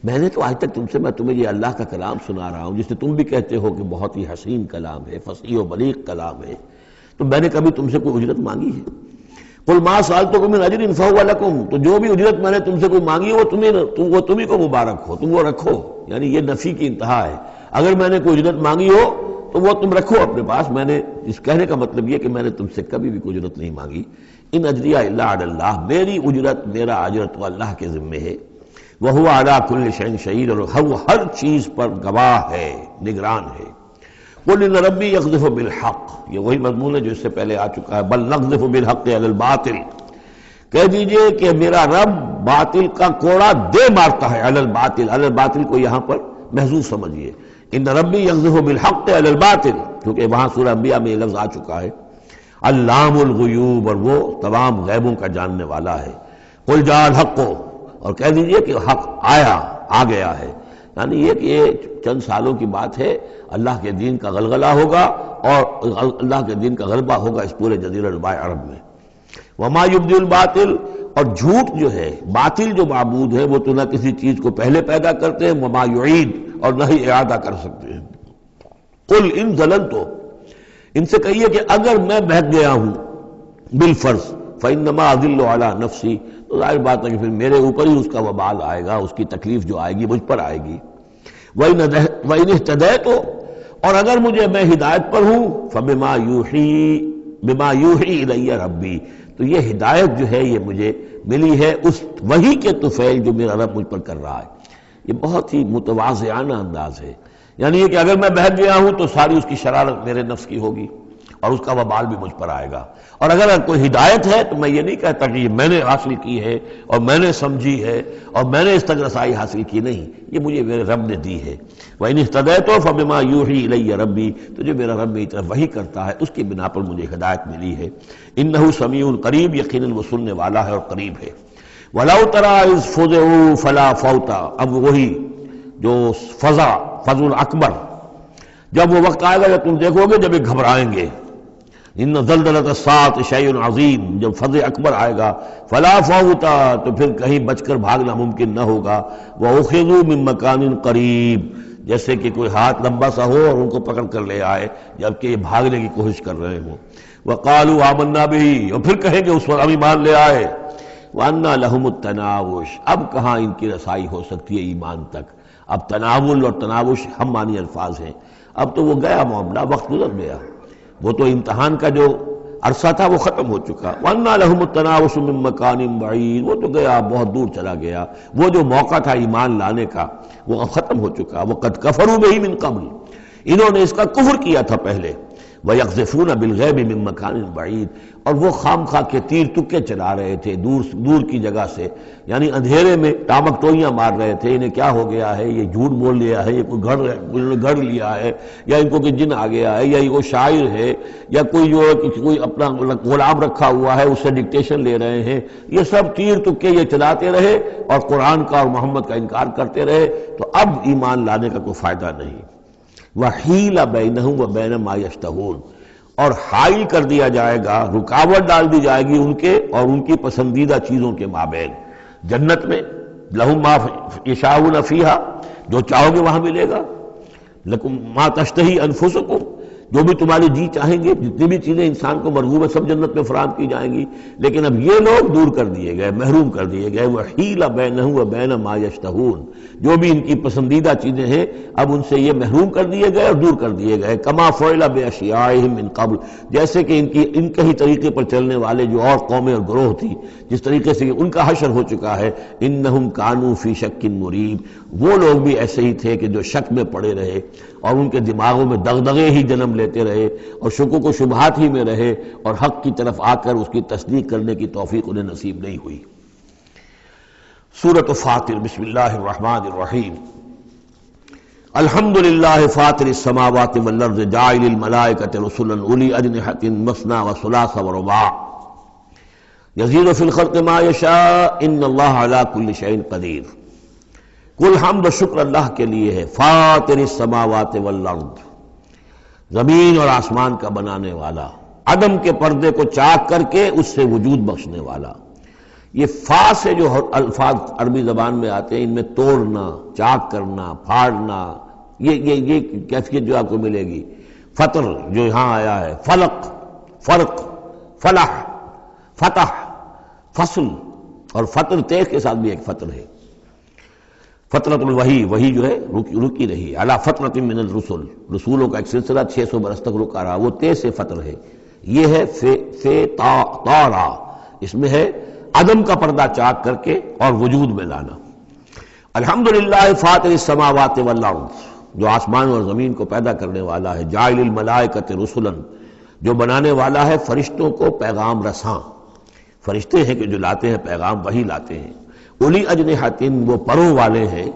Speaker 1: میں نے تو آج تک میں تمہیں یہ اللہ کا کلام سنا رہا ہوں جس سے تم بھی کہتے ہو کہ بہت ہی حسین کلام ہے، فصیح و بلیغ کلام ہے، تو میں نے کبھی تم سے کوئی اجرت مانگی ہے؟ قل ما سألتکم من اجر فہو لکم، تو جو بھی اجرت میں نے تم سے کوئی مانگی وہ تمہیں کو مبارک ہو، تم وہ رکھو، یعنی یہ نفی کی انتہا ہے۔ اگر میں نے کوئی اجرت مانگی ہو تو وہ تم رکھو اپنے پاس، میں نے اس کہنے کا مطلب یہ کہ میں نے تم سے کبھی بھی کوئی اجرت نہیں مانگی۔ ان اجری الا علی اللہ، میری اجرت، میرا اجر تو اللہ کے ذمے ہے۔ وَهُوَ عَلَىٰ كُلِّ شَيْءٍ شَهِيدٌ، اور وہ ہر چیز پر گواہ ہے، نگران ہے۔ قُلْ إِنَّ رَبِّي يَقْذِفُ بِالْحَقِّ، یہ وہی مضمون ہے جو اس سے پہلے آ چکا ہے، بل نقذف بالحق علی الباطل، کہہ دیجئے کہ میرا رب باطل کا کوڑا دے مارتا ہے، علی الباطل، علی الباطل کو یہاں پر محذوف سمجھیے، ان ربی یقذف بالحق علی الباطل، کیونکہ وہاں سورہ انبیاء میں یہ لفظ آ چکا ہے، علام الغیوب، اور وہ تمام غیبوں کا جاننے والا ہے۔ قل جاء الحق، اور کہہ دیجئے کہ حق آ گیا ہے، یعنی یہ کہ یہ چند سالوں کی بات ہے، اللہ کے دین کا غلغلہ ہوگا اور اللہ کے دین کا غلبہ ہوگا اس پورے جزیرہ نما عرب میں۔ وما یبدی الباطل، اور جھوٹ جو ہے، باطل جو معبود ہے وہ تو نہ کسی چیز کو پہلے پیدا کرتے ہیں، وما یعید، اور نہ ہی اعادہ کر سکتے ہیں۔ قل ان ضللت، ان سے کہیے کہ اگر میں بہک گیا ہوں بالفرض، فانما اضل علی نفسی، تو ظاہر بات ہے کہ پھر میرے اوپر ہی اس کا وبال آئے گا، اس کی تکلیف جو آئے گی مجھ پر آئے گی۔ وَإِنِ اهْتَدَيْتُ، اور اگر میں ہدایت پر ہوں، فَبِمَا يُوحِي إِلَيَّ رَبِّي، تو یہ ہدایت جو ہے یہ مجھے ملی ہے اس وحی کے طفیل جو میرا رب مجھ پر کر رہا ہے۔ یہ بہت ہی متواضعانہ انداز ہے، یعنی یہ کہ اگر میں بہک گیا ہوں تو ساری اس کی شرارت میرے نفس کی ہوگی اور اس کا وبال بھی مجھ پر آئے گا، اور اگر کوئی ہدایت ہے تو میں یہ نہیں کہتا کہ یہ میں نے حاصل کی ہے اور میں نے سمجھی ہے اور میں نے اس تک رسائی حاصل کی، نہیں، یہ مجھے میرے رب نے دی ہے۔ وَإِنِ اهْتَدَيْتُ فَبِمَا يُوحِي إِلَيَّ رَبِّي، تو جو میرا رب میری طرف وحی کرتا ہے اس کی بنا پر مجھے ہدایت ملی ہے۔ إِنَّهُ سَمِيعٌ قریب، یقیناً وہ سننے والا ہے اور قریب ہے۔ وَلَوْ تَرَىٰ إِذْ فُزِعُوا فَلَا فَوْتَ، اب وہی جو فضا الاکبر، جب وہ وقت آئے گا جب تم دیکھو گے جب یہ گھبرائیں گے، ان زلزلۃ الساعۃ شیء عظیم، جب فضا اکبر آئے گا، فلا فوت، تو پھر کہیں بچ کر بھاگنا ممکن نہ ہوگا، وَأُخِذُوا مِن مَّكَانٍ قریب، جیسے کہ کوئی ہاتھ لمبا سا ہو اور ان کو پکڑ کر لے آئے جبکہ یہ بھاگنے کی کوشش کر رہے ہوں۔ وقالوا آمنا به، اور پھر کہیں گے اس وقت ہم ایمان لے آئے، وَأَنَّىٰ لَهُمُ التَّنَاوُشُ، اب کہاں ان کی رسائی ہو سکتی ہے ایمان تک۔ اب تناول اور تناوش ہم معنی الفاظ ہیں، اب تو وہ گیا معاملہ، وقت گزر گیا، وہ تو امتحان کا جو عرصہ تھا وہ ختم ہو چکا۔ وَأَنَّىٰ لَهُمُ التَّنَاوُشُ مِن مَّكَانٍ بَعِيدٍ، وہ تو گیا، بہت دور چلا گیا، وہ جو موقع تھا ایمان لانے کا وہ اب ختم ہو چکا۔ وَقَدْ كَفَرُوا بِهِ مِن قَبْلُ، انہوں نے اس کا کفر کیا تھا پہلے۔ وَيَقْذِفُونَ بِالْغَيْبِ مِن مَّكَانٍ بَعِيدٍ، اور وہ خام خواہ کے تیر تکے چلا رہے تھے دور کی جگہ سے، یعنی اندھیرے میں ٹامک ٹوئیاں مار رہے تھے، انہیں کیا ہو گیا ہے، یہ جھوٹ بول لیا ہے، یہ کوئی گھڑ لیا ہے، یا ان کو کہ جن آ گیا ہے، یا یہ وہ شاعر ہے، یا کوئی جو کوئی اپنا غلام رکھا ہوا ہے اس سے ڈکٹیشن لے رہے ہیں، یہ سب تیر تکے یہ چلاتے رہے اور قرآن کا اور محمد کا انکار کرتے رہے، تو اب ایمان لانے کا کوئی فائدہ نہیں۔ وَحِيلَ بَيْنَهُمْ وَبَيْنَ مَا يَشْتَهُونَ، اور حائل کر دیا جائے گا، رکاوٹ ڈال دی جائے گی ان کے اور ان کی پسندیدہ چیزوں کے مابین۔ جنت میں لَهُم مَا يَشَاءُونَ فِيهَا، جو چاہو گے وہاں ملے گا۔ لَكُم مَا تَشْتَهِي أَنفُسُكُم، جو بھی تمہاری جی چاہیں گے، جتنی بھی چیزیں انسان کو مرغوب ہے سب جنت میں فراہم کی جائیں گی، لیکن اب یہ لوگ دور کر دیے گئے، محروم کر دیے گئے۔ وَحِيلَ بَيْنَهُمْ وَبَيْنَ مَا يَشْتَهُونَ، جو بھی ان کی پسندیدہ چیزیں ہیں اب ان سے یہ محروم کر دیے گئے اور دور کر دیے گئے۔ كَمَا فُعِلَ بِأَشْيَاعِهِم مِّن قَبْلُ، جیسے کہ ان کے ہی طریقے پر چلنے والے جو اور قومیں اور گروہ تھی، جس طریقے سے ان کا حشر ہو چکا ہے۔ إِنَّهُمْ كَانُوا فِي شَكٍّ مُّرِيبٍ، وہ لوگ بھی ایسے ہی تھے کہ جو شک میں پڑے رہے اور ان کے دماغوں میں دغدغے ہی جنم لیتے رہے اور شکوک و شبہات ہی میں رہے، اور حق کی طرف آ کر اس کی تصدیق کرنے کی توفیق انہیں نصیب نہیں ہوئی۔ سورۃ فاطر، بسم اللہ الرحمن الرحیم۔ الحمد للہ فاطر السماوات والارض جاعل الملائکۃ رسلا اولی اجنحۃ مثنی وثلاث ورباع یزید فی الخلق ما یشاء ان اللہ علی کل شیء قدیر۔ کل حمد و شکر اللہ کے لیے ہے، فاطر السماوات والارض، زمین اور آسمان کا بنانے والا، عدم کے پردے کو چاک کر کے اس سے وجود بخشنے والا۔ یہ فا سے جو الفاظ عربی زبان میں آتے ہیں ان میں توڑنا، چاک کرنا، پھاڑنا، یہ کیفیت جو آپ کو ملے گی۔ فطر جو یہاں آیا ہے، فلق، فرق، فلاح، فتح، فصل، اور فطر تیز کے ساتھ بھی ایک فطر ہے۔ فترۃ الوحی، وہی جو ہے رکی رہی، علی فترۃ من الرسل، رسولوں کا ایک سلسلہ 600 برس تک رکا رہا، وہ تیز سے فطر ہے۔ یہ ہے فے طارا، اس میں ہے عدم کا پردہ چاک کر کے اور وجود میں لانا۔ الحمدللہ فاطر السماوات والارض، جو آسمان اور زمین کو پیدا کرنے والا ہے، جاعل الملائکۃ رسلا، جو بنانے والا ہے فرشتوں کو پیغام رساں۔ فرشتے ہیں کہ جو لاتے ہیں پیغام، وہی لاتے ہیں۔ اولی اجنحۃ، وہ پروں والے ہیں،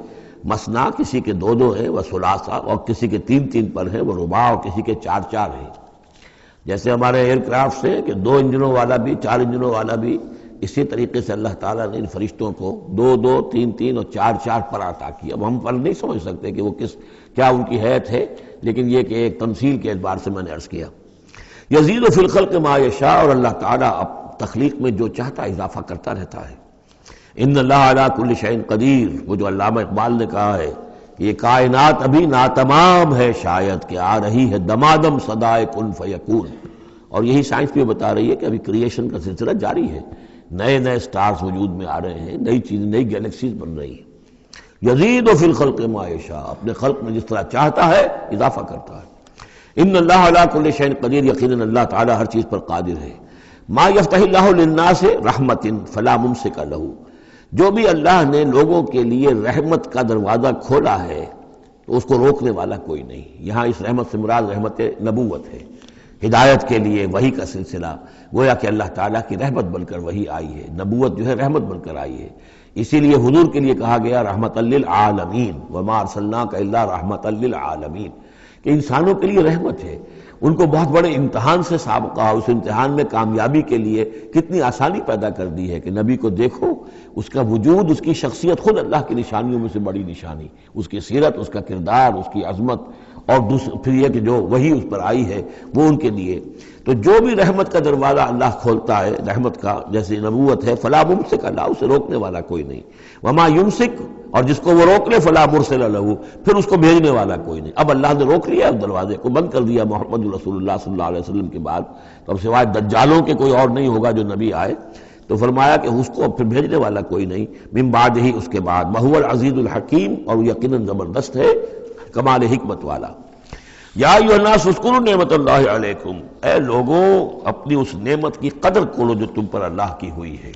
Speaker 1: مثنا کسی کے 2 ہیں، وثلاثا اور کسی کے 3 پر ہیں، وہ رباع اور کسی کے 4 ہیں۔ جیسے ہمارے ایئر کرافٹ سے کہ 2 انجنوں والا بھی، 4 انجنوں والا بھی، اسی طریقے سے اللہ تعالیٰ نے ان فرشتوں کو 2 3 اور 4 پر عطا کیا۔ اب ہم پر نہیں سمجھ سکتے کہ وہ کیا ان کی حیثیت ہے، لیکن یہ کہ ایک تمثیل کے اعتبار سے میں نے عرض کیا۔ یزید فی الخلق ما یشاء، اور اللہ تعالیٰ اب تخلیق میں جو چاہتا اضافہ کرتا رہتا ہے۔ ان اللہ علی کل شیء قدیر، وہ جو علامہ اقبال نے کہا ہے کہ یہ کائنات ابھی ناتمام ہے، شاید کہ آ رہی ہے دمادم صدائے کن فیکون، اور یہی سائنس بھی بتا رہی ہے کہ ابھی کریشن کا سلسلہ جاری ہے، نئے سٹارز وجود میں آ رہے ہیں، نئی چیزیں، نئی گیلیکسیز بن رہی ہیں۔ یزید فی الخلق ما یشاء، اپنے خلق میں جس طرح چاہتا ہے اضافہ کرتا ہے۔ ان اللہ علی کل شیء قدیر، یقیناً اللہ تعالیٰ ہر چیز پر قادر ہے۔ ما یفتح اللہ للناس رحمۃ فلا ممسک لہ، جو بھی اللہ نے لوگوں کے لیے رحمت کا دروازہ کھولا ہے تو اس کو روکنے والا کوئی نہیں۔ یہاں اس رحمت سے مراد رحمت نبوت ہے، ہدایت کے لیے وحی کا سلسلہ، گویا کہ اللہ تعالیٰ کی رحمت بن کر وحی آئی ہے، نبوت جو ہے رحمت بن کر آئی ہے۔ اسی لیے حضور کے لیے کہا گیا رحمت للعالمین، وما ارسلناک الا رحمت للعالمین، کہ انسانوں کے لیے رحمت ہے۔ ان کو بہت بڑے امتحان سے سابقہ، اس امتحان میں کامیابی کے لیے کتنی آسانی پیدا کر دی ہے کہ نبی کو دیکھو، اس کا وجود، اس کی شخصیت خود اللہ کی نشانیوں میں سے بڑی نشانی، اس کی سیرت، اس کا کردار، اس کی عظمت، اور پھر یہ کہ جو وہی اس پر آئی ہے وہ ان کے لیے. تو جو بھی رحمت کا دروازہ اللہ کھولتا ہے رحمت کا، جیسے نبوت ہے، فلا ممسک اللہ، اسے روکنے والا کوئی نہیں. وما یمسک، اور جس کو وہ روک لے فلا مرسل لہ، پھر اس کو بھیجنے والا کوئی نہیں. اب اللہ نے روک لیا اس دروازے کو، بند کر دیا محمد رسول اللہ صلی اللہ علیہ وسلم کے بعد، تو اب سوائے دجالوں کے کوئی اور نہیں ہوگا جو نبی آئے. تو فرمایا کہ اس کو پھر بھیجنے والا کوئی نہیں. من بعد ہی، اس کے بعد. وہو العزیز الحکیم، اور وہ یقیناً زبردست ہے، کمال حکمت والا. یا ایھا الناس اذکروا نعمت اللہ علیکم، اے لوگوں اپنی اس نعمت کی قدر کرو جو تم پر اللہ کی ہوئی ہے.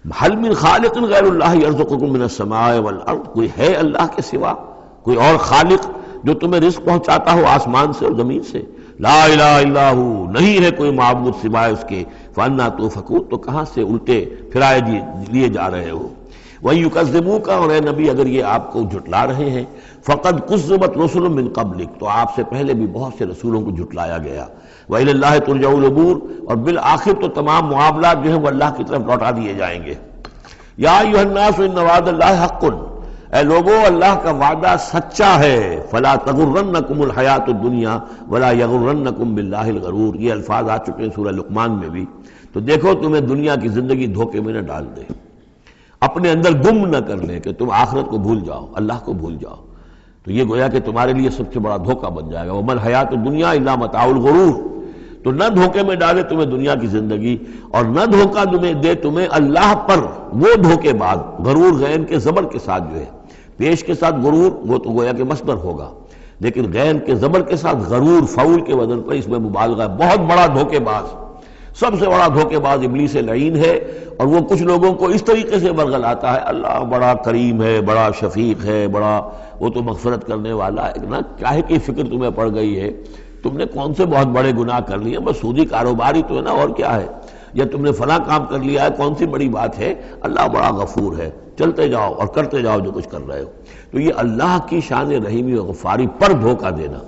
Speaker 1: هل من خالق غیر اللہ یرزقکم من السماء والارض، کوئی ہے اللہ کے سوا کوئی اور خالق جو تمہیں رزق پہنچاتا ہو آسمان سے اور زمین سے؟ لا الہ الا ہو، نہیں ہے کوئی معبود سوائے اس کے. فانا توفکون، تو کہاں سے الٹے پھرائے لیے جا رہے ہو. وَيُكَذِّبُوكَ، اور اے نبی اگر یہ آپ کو جھٹلا رہے ہیں، فَقَدْ كُذِّبَتْ رُسُلٌ مِّن قَبْلِكَ، تو آپ سے پہلے بھی بہت سے رسولوں کو جھٹلایا گیا. وَإِلَى اللَّهِ تُرْجَعُ الْأُمُورُ، اور بالآخر تو تمام معاملات جو ہیں وہ اللہ کی طرف لوٹا دیے جائیں گے. یا ایھا الناس ان وعد اللہ حق، اے لوگوں اللہ کا وعدہ سچا ہے. فلا تغرنکم الحیات الدنیا ولا یغرنکم باللہ الغرور، یہ الفاظ آ چکے ہیں سورہ لقمان میں بھی. تو دیکھو تمہیں دنیا کی زندگی دھوکے میں نہ ڈال دے، اپنے اندر گم نہ کر لے کہ تم آخرت کو بھول جاؤ، اللہ کو بھول جاؤ. تو یہ گویا کہ تمہارے لیے سب سے بڑا دھوکہ بن جائے گا. وَمَا الْحَيَاةُ الدُّنْيَا إِلَّا مَتَاعُ الْغُرُورِ، تو نہ دھوکے میں ڈالے تمہیں دنیا کی زندگی، اور نہ دھوکہ دے تمہیں اللہ پر وہ دھوکے بعد. غرور غین کے زبر کے ساتھ جو ہے، پیش کے ساتھ غرور وہ تو گویا کہ مصدر ہوگا، لیکن غین کے زبر کے ساتھ غرور فعول کے وزن پر اس میں مبالغہ ہے. بہت بڑا دھوکے باز، سب سے بڑا دھوکے باز ابلیس لعین ہے. اور وہ کچھ لوگوں کو اس طریقے سے برگلاتا ہے اللہ بڑا کریم ہے، بڑا شفیق ہے، بڑا وہ تو مغفرت کرنے والا ہے. نا کاہے کی فکر تمہیں پڑ گئی ہے؟ تم نے کون سے بہت بڑے گناہ کر لیے؟ بس سودی کاروباری تو ہے نا، اور کیا ہے؟ یا تم نے فلاں کام کر لیا ہے، کون سی بڑی بات ہے؟ اللہ بڑا غفور ہے، چلتے جاؤ اور کرتے جاؤ جو کچھ کر رہے ہو. تو یہ اللہ کی شان رحیمی و غفاری پر دھوکہ دینا.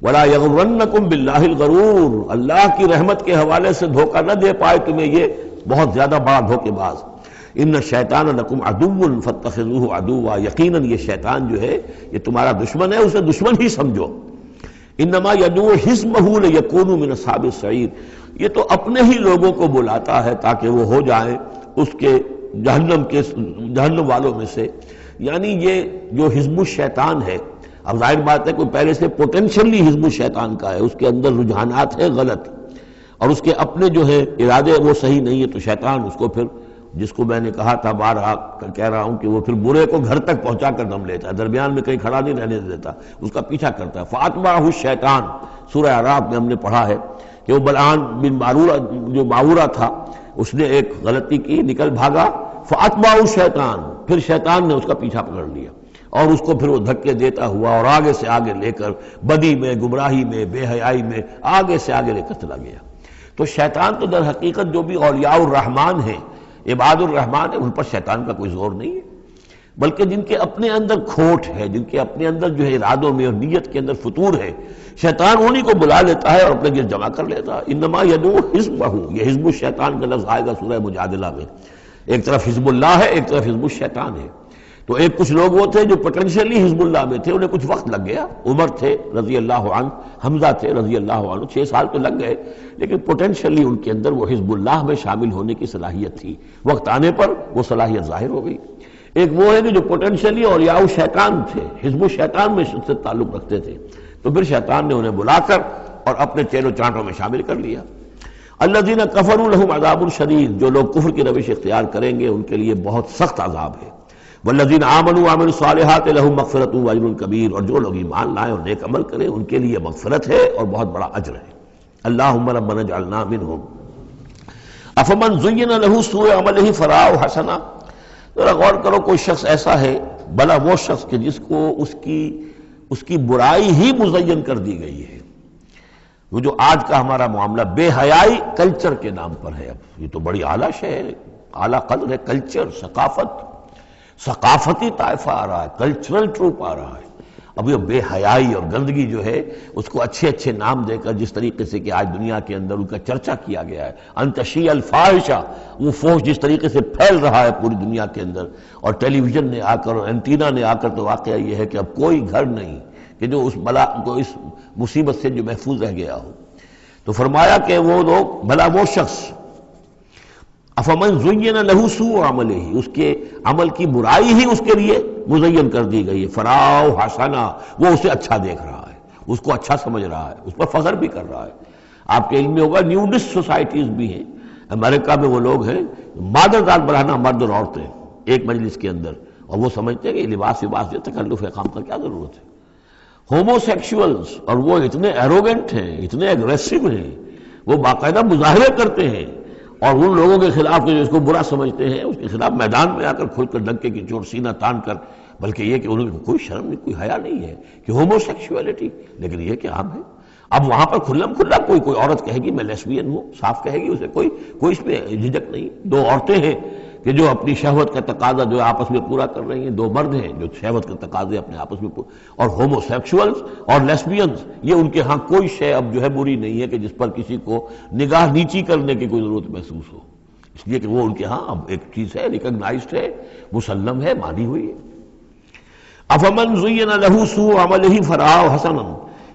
Speaker 1: وَلَا يَغْرُرَنَّكُمْ بِاللَّهِ الْغَرُورُ، اللہ کی رحمت کے حوالے سے دھوکہ نہ دے پائے تمہیں یہ بہت زیادہ بڑا دھوکے باز. ان الشیطان لکم عدو فاتخذوہ عدوا، یقیناً یہ شیطان جو ہے یہ تمہارا دشمن ہے، اسے دشمن ہی سمجھو. انما یدعو حزبہ لیکونوا من اصحاب السعیر، یہ تو اپنے ہی لوگوں کو بلاتا ہے تاکہ وہ ہو جائیں اس کے جہنم والوں میں سے. یعنی یہ جو حزب الشیطان ہے، اب ظاہر بات ہے کوئی پہلے سے پوٹینشلی حزب الشیطان کا ہے، اس کے اندر رجحانات ہیں غلط، اور اس کے اپنے جو ہے ارادے وہ صحیح نہیں ہے، تو شیطان اس کو پھر، جس کو میں نے کہا تھا بارہا کہہ رہا ہوں کہ وہ پھر برے کو گھر تک پہنچا کر دم لیتا ہے، درمیان میں کہیں کھڑا نہیں رہنے دیتا، اس کا پیچھا کرتا ہے. فَأَتْبَعَهُ الشَّيْطَانُ، سورہ اعراف میں ہم نے پڑھا ہے کہ وہ بلعام بن جو معورہ تھا، اس نے ایک غلطی کی، نکل بھاگا. فَأَتْبَعَهُ الشَّيْطَانُ، پھر شیطان نے اس کا پیچھا پکڑ لیا، اور اس کو پھر وہ دھکے دیتا ہوا اور آگے سے آگے لے کر بدی میں، گمراہی میں، بے حیائی میں آگے سے آگے لے کر چلا گیا. تو شیطان تو در حقیقت جو بھی اولیاء الرحمن ہیں، عباد الرحمن ہیں، ان پر شیطان کا کوئی زور نہیں ہے، بلکہ جن کے اپنے اندر کھوٹ ہے، جن کے اپنے اندر جو ہے ارادوں میں اور نیت کے اندر فتور ہے، شیطان انہی کو بلا لیتا ہے اور اپنے گرد جمع کر لیتا ہے. انما یدعو حزبہ، یہ حزب الشیطان کا لفظ آئے گا سورہ مجادلہ میں. ایک طرف حزب اللہ ہے، ایک طرف حزب الشیطان ہے. تو ایک کچھ لوگ وہ تھے جو پوٹینشلی حزب اللہ میں تھے، انہیں کچھ وقت لگ گیا. عمر تھے رضی اللہ عنہ، حمزہ تھے رضی اللہ عنہ، 6 سال تو لگ گئے، لیکن پوٹینشلی ان کے اندر وہ حزب اللہ میں شامل ہونے کی صلاحیت تھی. وقت آنے پر وہ صلاحیت ظاہر ہو گئی. ایک وہ ہے کہ جو پوٹینشلی اولیاء شیطان تھے، حزب الشیطان میں سے تعلق رکھتے تھے، تو پھر شیطان نے انہیں بلا کر اور اپنے چیلو چانٹوں میں شامل کر لیا. الذین کفروا لہم عذاب شدید، جو لوگ کفر کی روش اختیار کریں گے ان کے لیے بہت سخت عذاب ہے. والذین آمنوا وعملوا الصالحات لہم مغفرۃ واجر کبیر، اور جو لوگ ایمان لائیں اور نیک عمل کریں ان کے لیے مغفرت ہے اور بہت بڑا اجر ہے. اللہم ربنا اجعلنا منہم. افمن زین لہ سوء عملہ فرآہ حسنا، ذرا غور کرو، کوئی شخص ایسا ہے، بھلا وہ شخص کہ جس کو اس کی برائی ہی مزین کر دی گئی ہے. وہ جو آج کا ہمارا معاملہ بے حیائی کلچر کے نام پر ہے، اب یہ تو بڑی اعلیٰ شے ہے، اعلیٰ قدر ہے. کلچر، ثقافتی طائفہ آ رہا ہے، کلچرل ٹروپ آ رہا ہے. اب یہ بے حیائی اور گندگی جو ہے اس کو اچھے اچھے نام دے کر، جس طریقے سے کہ آج دنیا کے اندر ان کا چرچا کیا گیا ہے، ان تشیع الفاحشہ، وہ فحش جس طریقے سے پھیل رہا ہے پوری دنیا کے اندر، اور ٹیلی ویژن نے آ کر اور اینٹینا نے آ کر، تو واقعہ یہ ہے کہ اب کوئی گھر نہیں کہ جو اس بلا کو اس مصیبت سے جو محفوظ رہ گیا ہو۔ تو فرمایا کہ وہ لوگ، بھلا وہ شخص، افمن زین لہ سوء عملہ، اس کے عمل کی برائی ہی اس کے لیے مزین کر دی گئی ہے، فراؤ حسنا، وہ اسے اچھا دیکھ رہا ہے، اس کو اچھا سمجھ رہا ہے، اس پر فخر بھی کر رہا ہے۔ آپ کے علم میں ہوگا نیوڈسٹ سوسائٹیز بھی ہیں، امریکہ میں وہ لوگ ہیں مادر ذات برہنہ مرد اور عورتیں ایک مجلس کے اندر، اور وہ سمجھتے ہیں کہ لباس جو تکلف خام کا کیا ضرورت ہے۔ ہومو سیکشولز، اور وہ اتنے ایروگنٹ ہیں، اتنے اگریسو ہیں، وہ باقاعدہ مظاہرے کرتے ہیں، اور ان لوگوں کے خلاف جو اس کو برا سمجھتے ہیں اس کے خلاف میدان میں آ کر کھل کر ڈنکے کی چوٹ سینہ تان کر، بلکہ یہ کہ انہوں نے کوئی شرم نہیں، کوئی حیا نہیں ہے کہ ہومو سیکشولیٹی، لیکن یہ کہ عام ہے۔ اب وہاں پر کھلم کھلا کوئی عورت کہے گی میں لیسبین ہوں، صاف کہے گی، اسے کوئی اس میں جھجک نہیں۔ دو عورتیں ہیں کہ جو اپنی شہوت کا تقاضا جو آپس میں پورا کر رہی ہیں، دو مرد ہیں جو شہوت کے تقاضے اپنے آپس میں اور ہومو سیکشولز اور لیسبینز، یہ ان کے ہاں کوئی شے اب جو ہے بری نہیں ہے کہ جس پر کسی کو نگاہ نیچی کرنے کی کوئی ضرورت محسوس ہو، اس لیے کہ وہ ان کے ہاں اب ایک چیز ہے، ریکگنائزڈ ہے، مسلم ہے، مانی ہوئی ہے۔ افمن زین لہ سوء عملہ فرآہ حسنا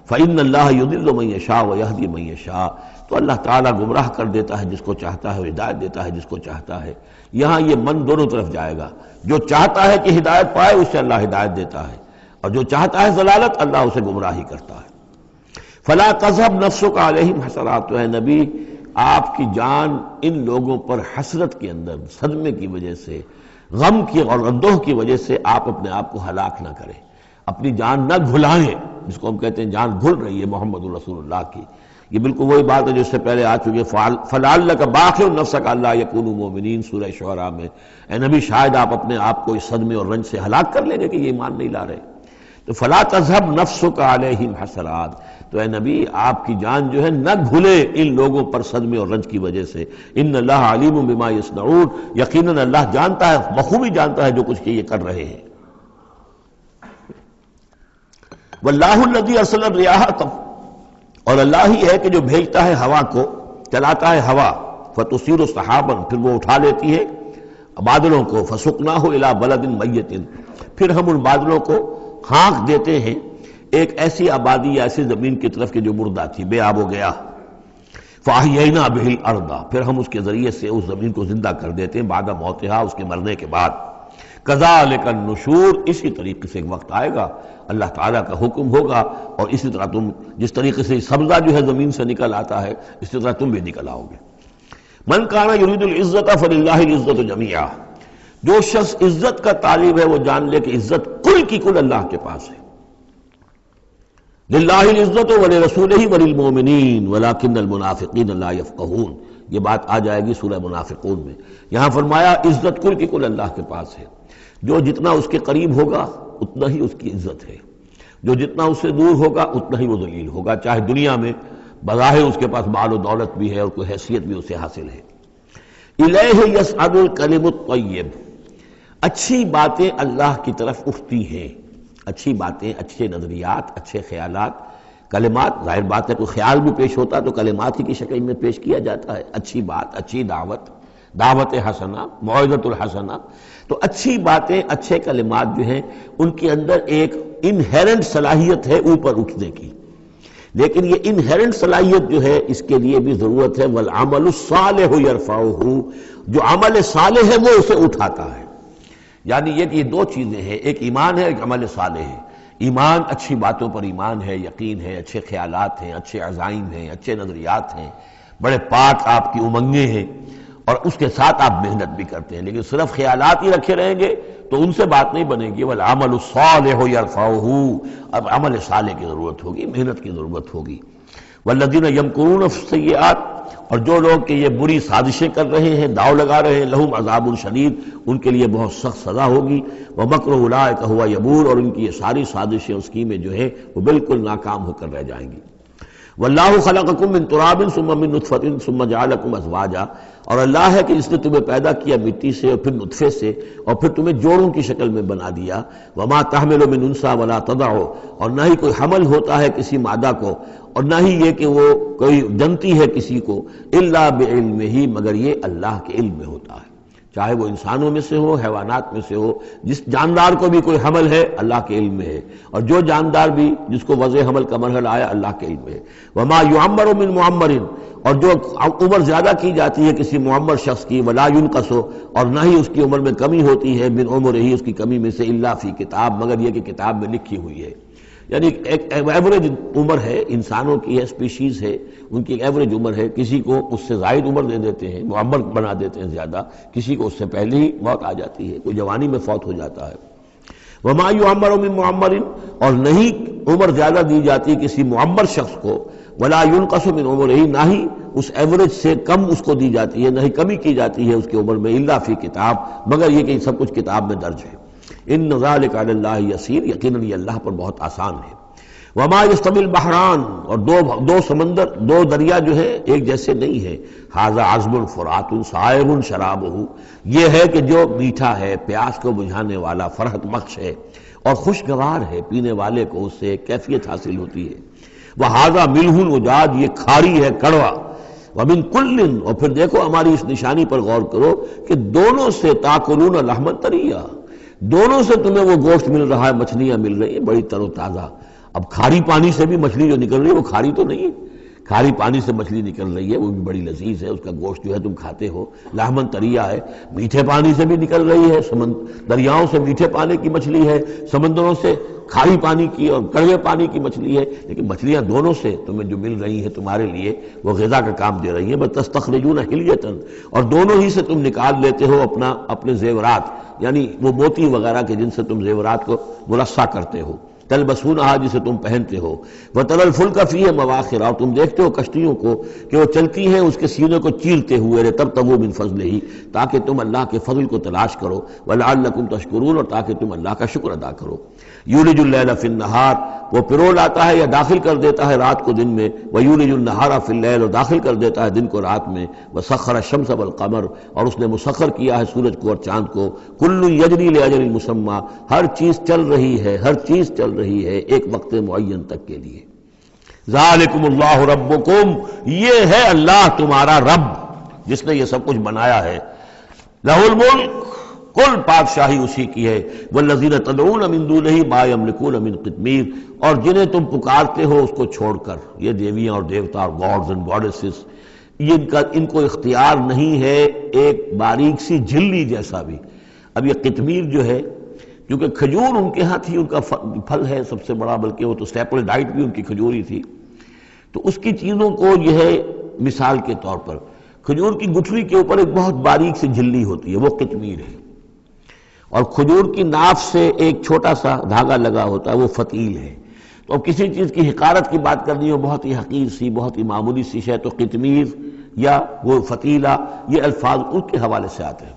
Speaker 1: فإن اللہ یضل من یشاء ویہدی من یشاء، تو اللہ تعالیٰ گمراہ کر دیتا ہے جس کو چاہتا ہے، ہدایت دیتا ہے جس کو چاہتا ہے۔ یہاں یہ من دونوں طرف جائے گا، جو چاہتا ہے کہ ہدایت پائے اسے اللہ ہدایت دیتا ہے، اور جو چاہتا ہے ضلالت اللہ اسے گمراہی کرتا ہے۔ فلا تذهب نفسك علیہم حسرات، تو اے نبی آپ کی جان ان لوگوں پر حسرت کے اندر، صدمے کی وجہ سے، غم کی اور اندوہ کی وجہ سے آپ اپنے آپ کو ہلاک نہ کریں، اپنی جان نہ گھلائیں، جس کو ہم کہتے ہیں جان گھل رہی ہے محمد رسول اللہ کی۔ یہ بالکل وہی بات ہے جو اس سے پہلے آ چکی ہے، فَلَعَلَّكَ بَاخِعٌ نَفْسَكَ أَلَّا يَكُونُوا مُؤْمِنِينَ سورہ شعراء میں۔ اے نبی شاید آپ اپنے آپ کو اس صدمے اور رنج سے ہلاک کر لیں گے کہ یہ ایمان نہیں لا رہے۔ تو فَلَا تَذْهَبْ نَفْسُكَ عَلَيْهِمْ حَسَرَاتٍ، تو اے نبی آپ کی جان جو ہے نہ گھلے ان لوگوں پر صدمے اور رنج کی وجہ سے۔ ان اللہ علیم بما یصنعون، یقیناً اللہ جانتا ہے، بخوبی جانتا ہے جو کچھ کہ یہ کر رہے ہیں۔ واللہ الذی ارسل الرياح، اور اللہ ہی ہے کہ جو بھیجتا ہے ہوا کو، چلاتا ہے ہوا، فتصیر سحابا، پھر وہ اٹھا لیتی ہے بادلوں کو، فسقناہ الی بلد میت، پھر ہم ان بادلوں کو ہانک دیتے ہیں ایک ایسی آبادی یا ایسی زمین کی طرف کہ جو مردہ تھی، بے آب و گیا۔ فاحیینا بہ الارض، پھر ہم اس کے ذریعے سے اس زمین کو زندہ کر دیتے ہیں بعد موتہا، اس کے مرنے کے بعد۔ کذالک النشور، اسی طریقے سے ایک وقت آئے گا، اللہ تعالیٰ کا حکم ہوگا، اور اسی طرح تم جس طریقے سے سبزہ جو ہے زمین سے نکل آتا ہے اسی طرح تم بھی نکل آؤ گے۔ من کان یرید العزت فللہ العزت جمیعا، جو شخص عزت کا طالب ہے وہ جان لے کہ عزت کل کی کل اللہ کے پاس ہے۔ للہ العزت ولرسولہ وللمؤمنین ولکن المنافقین لا یفقہون، یہ بات آ جائے گی سورہ منافقون میں۔ یہاں فرمایا عزت کل کی کل اللہ کے پاس ہے، جو جتنا اس کے قریب ہوگا اتنا ہی اس کی عزت ہے، جو جتنا اس سے دور ہوگا اتنا ہی وہ ذلیل ہوگا، چاہے دنیا میں بظاہر اس کے پاس مال و دولت بھی ہے اور کوئی حیثیت بھی اسے حاصل ہے۔ الیہ یصعد الکلم الطیب، اچھی باتیں اللہ کی طرف اٹھتی ہیں، اچھی باتیں، اچھے نظریات، اچھے خیالات، کلمات، ظاہر بات ہے کوئی خیال بھی پیش ہوتا تو کلمات ہی کی شکل میں پیش کیا جاتا ہے، اچھی بات، اچھی دعوت، دعوت حسنہ، موعظۃ الحسنہ، تو اچھی باتیں، اچھے کلمات جو ہیں ان کے اندر ایک انہیرنٹ صلاحیت ہے اوپر اٹھنے کی، لیکن یہ انہیرنٹ صلاحیت جو ہے اس کے لیے بھی ضرورت ہے والعمل الصالح یرفعہ، جو عمل صالح ہے وہ اسے اٹھاتا ہے۔ یعنی یہ کہ یہ دو چیزیں ہیں، ایک ایمان ہے، ایک عمل صالح ہے۔ ایمان اچھی باتوں پر ایمان ہے، یقین ہے، اچھے خیالات ہیں، اچھے عزائم ہیں، اچھے نظریات ہیں، بڑے پاک آپ کی امنگیں ہیں، اور اس کے ساتھ آپ محنت بھی کرتے ہیں، لیکن صرف خیالات ہی رکھے رہیں گے تو ان سے بات نہیں بنے گی۔ والعمل الصالح یرفعہ، اب عمل صالح کی ضرورت ہوگی، محنت کی ضرورت ہوگی۔ والذین یمکرون السیئات، اور جو لوگ کہ یہ بری سازشیں کر رہے ہیں، داؤ لگا رہے ہیں، لہم عذاب شدید، ان کے لیے بہت سخت سزا ہوگی۔ ومکر اولئک ھو یبور، اور ان کی یہ ساری سازشیں اور اسکیمیں جو ہیں وہ بالکل ناکام ہو کر رہ جائیں گی۔ واللہ خلقکم من تراب ثم من نطفۃ ثم جعلکم ازواجا، اور اللہ ہے کہ جس نے تمہیں پیدا کیا مٹی سے اور پھر نطفے سے اور پھر تمہیں جوڑوں کی شکل میں بنا دیا۔ وما تحمل من انثى ولا تضع، اور نہ ہی کوئی حمل ہوتا ہے کسی مادہ کو، اور نہ ہی یہ کہ وہ کوئی جنتی ہے کسی کو، الا بعلمہ، مگر یہ اللہ کے علم میں ہوتا ہے۔ چاہے وہ انسانوں میں سے ہو، حیوانات میں سے ہو. جس جاندار کو بھی کوئی حمل ہے اللہ کے علم میں ہے، اور جو جاندار بھی جس کو وضع حمل کا مرحلہ آیا اللہ کے علم میں ہے. وما یعمر من معمر، اور جو عمر زیادہ کی جاتی ہے کسی معمر شخص کی، ولا ينقص، اور نہ ہی اس کی عمر میں کمی ہوتی ہے، من عمرہ، اس کی کمی میں سے، الا فی کتاب، مگر یہ کہ کتاب میں لکھی ہوئی ہے. یعنی ایک ایوریج عمر ہے، انسانوں کی ہے، اسپیشیز ہے، ان کی ایک ایوریج عمر ہے. کسی کو اس سے زائد عمر دے دیتے ہیں، معمر بنا دیتے ہیں زیادہ، کسی کو اس سے پہلے ہی موت آ جاتی ہے، کوئی جوانی میں فوت ہو جاتا ہے. وما یعمر من معمر، اور نہیں عمر زیادہ دی جاتی کسی معمر شخص کو، ولا ينقص من عمرہ، نہ ہی اس ایوریج سے کم اس کو دی جاتی ہے، نہ ہی کمی کی جاتی ہے اس کی عمر میں، الا فی کتاب، مگر یہ کہ سب کچھ کتاب میں درج ہے. ان ذلک علی اللہ یسیر، یقیناً یہ اللہ پر بہت آسان ہے. وما یستوی البحران، اور دو سمندر، دو دریا جو ہے ایک جیسے نہیں ہے. ھذا عذب فرات سائغ شرابہ، یہ ہے کہ جو میٹھا ہے، پیاس کو بجھانے والا، فرحت بخش ہے اور خوشگوار ہے، پینے والے کو اس سے کیفیت حاصل ہوتی ہے. وھذا ملح اجاج، یہ کھاری ہے، کڑوا. ومن کل، اور پھر دیکھو ہماری اس نشانی پر غور کرو کہ دونوں سے تاکلون لحما طریا، دونوں سے تمہیں وہ گوشت مل رہا ہے، مچھلیاں مل رہی ہیں بڑی تر و تازہ. اب کھاری پانی سے بھی مچھلی جو نکل رہی ہے وہ کھاری تو نہیں ہے، کھاری پانی سے مچھلی نکل رہی ہے، وہ بھی بڑی لذیذ ہے، اس کا گوشت جو ہے تم کھاتے ہو، لحمن طریا ہے. میٹھے پانی سے بھی نکل رہی ہے، دریاؤں سے میٹھے پانی کی مچھلی ہے، سمندروں سے کھاری پانی کی اور کڑوے پانی کی مچھلی ہے، لیکن مچھلیاں دونوں سے تمہیں جو مل رہی ہیں تمہارے لیے وہ غذا کا کام دے رہی ہیں. بس تستخرجون حلیۃ، اور دونوں ہی سے تم نکال لیتے ہو اپنے زیورات، یعنی وہ موتی وغیرہ کے جن سے تم زیورات کو مرصع کرتے ہو. تلبسونہا، جسے تم پہنتے ہو. وتری الفلک فیہ مواخر، اور تم دیکھتے ہو کشتیوں کو کہ وہ چلتی ہیں اس کے سینے کو چیرتے ہوئے، لتبتغوا من فضلہ، تاکہ تم اللہ کے فضل کو تلاش کرو، ولعلکم تشکرون، اور تاکہ تم اللہ کا شکر ادا کرو. یولج اللیل فی النہار، وہ پرو لاتا ہے یا داخل کر دیتا ہے رات کو دن میں. ویولج النہار فی اللیل، اور داخل کر دیتا ہے دن کو رات میں. وسخر الشمس والقمر، اور اس نے مسخر کیا ہے سورج کو اور چاند کو. کل یجری لاجل مسمى، ہر چیز چل رہی ہے، ہر چیز چل رہی ہے ایک وقت معین تک کے لیے. ذالکم اللہ ربکم، یہ ہے اللہ تمہارا رب جس نے یہ سب کچھ بنایا ہے. لہ الملک، کل بادشاہی اسی کی ہے. والذین تدعون من دونہ ما یملکون من قطمیر، اور جنہیں تم پکارتے ہو اس کو چھوڑ کر، یہ دیویاں اور دیوتا اور گاڈز اینڈ گاڈیسز، ان کو اختیار نہیں ہے ایک باریک سی جھلی جیسا بھی. اب یہ قطمیر جو ہے، کیونکہ کھجور ان کے ہاں تھی، ان کا پھل ہے سب سے بڑا، بلکہ وہ تو اسٹیپل ڈائٹ بھی ان کی کھجور ہی تھی، تو اس کی چیزوں کو یہ ہے مثال کے طور پر کھجور کی گٹھلی کے اوپر ایک بہت باریک سی جھلی ہوتی ہے، وہ قطمیر ہے. اور کھجور کی ناف سے ایک چھوٹا سا دھاگا لگا ہوتا ہے، وہ فتیل ہے. تو اب کسی چیز کی حقارت کی بات کرنی ہو، بہت ہی حقیر سی، بہت ہی معمولی سی شے، تو قطمیر یا وہ فتیلہ، یہ الفاظ اس کے حوالے سے آتے ہیں.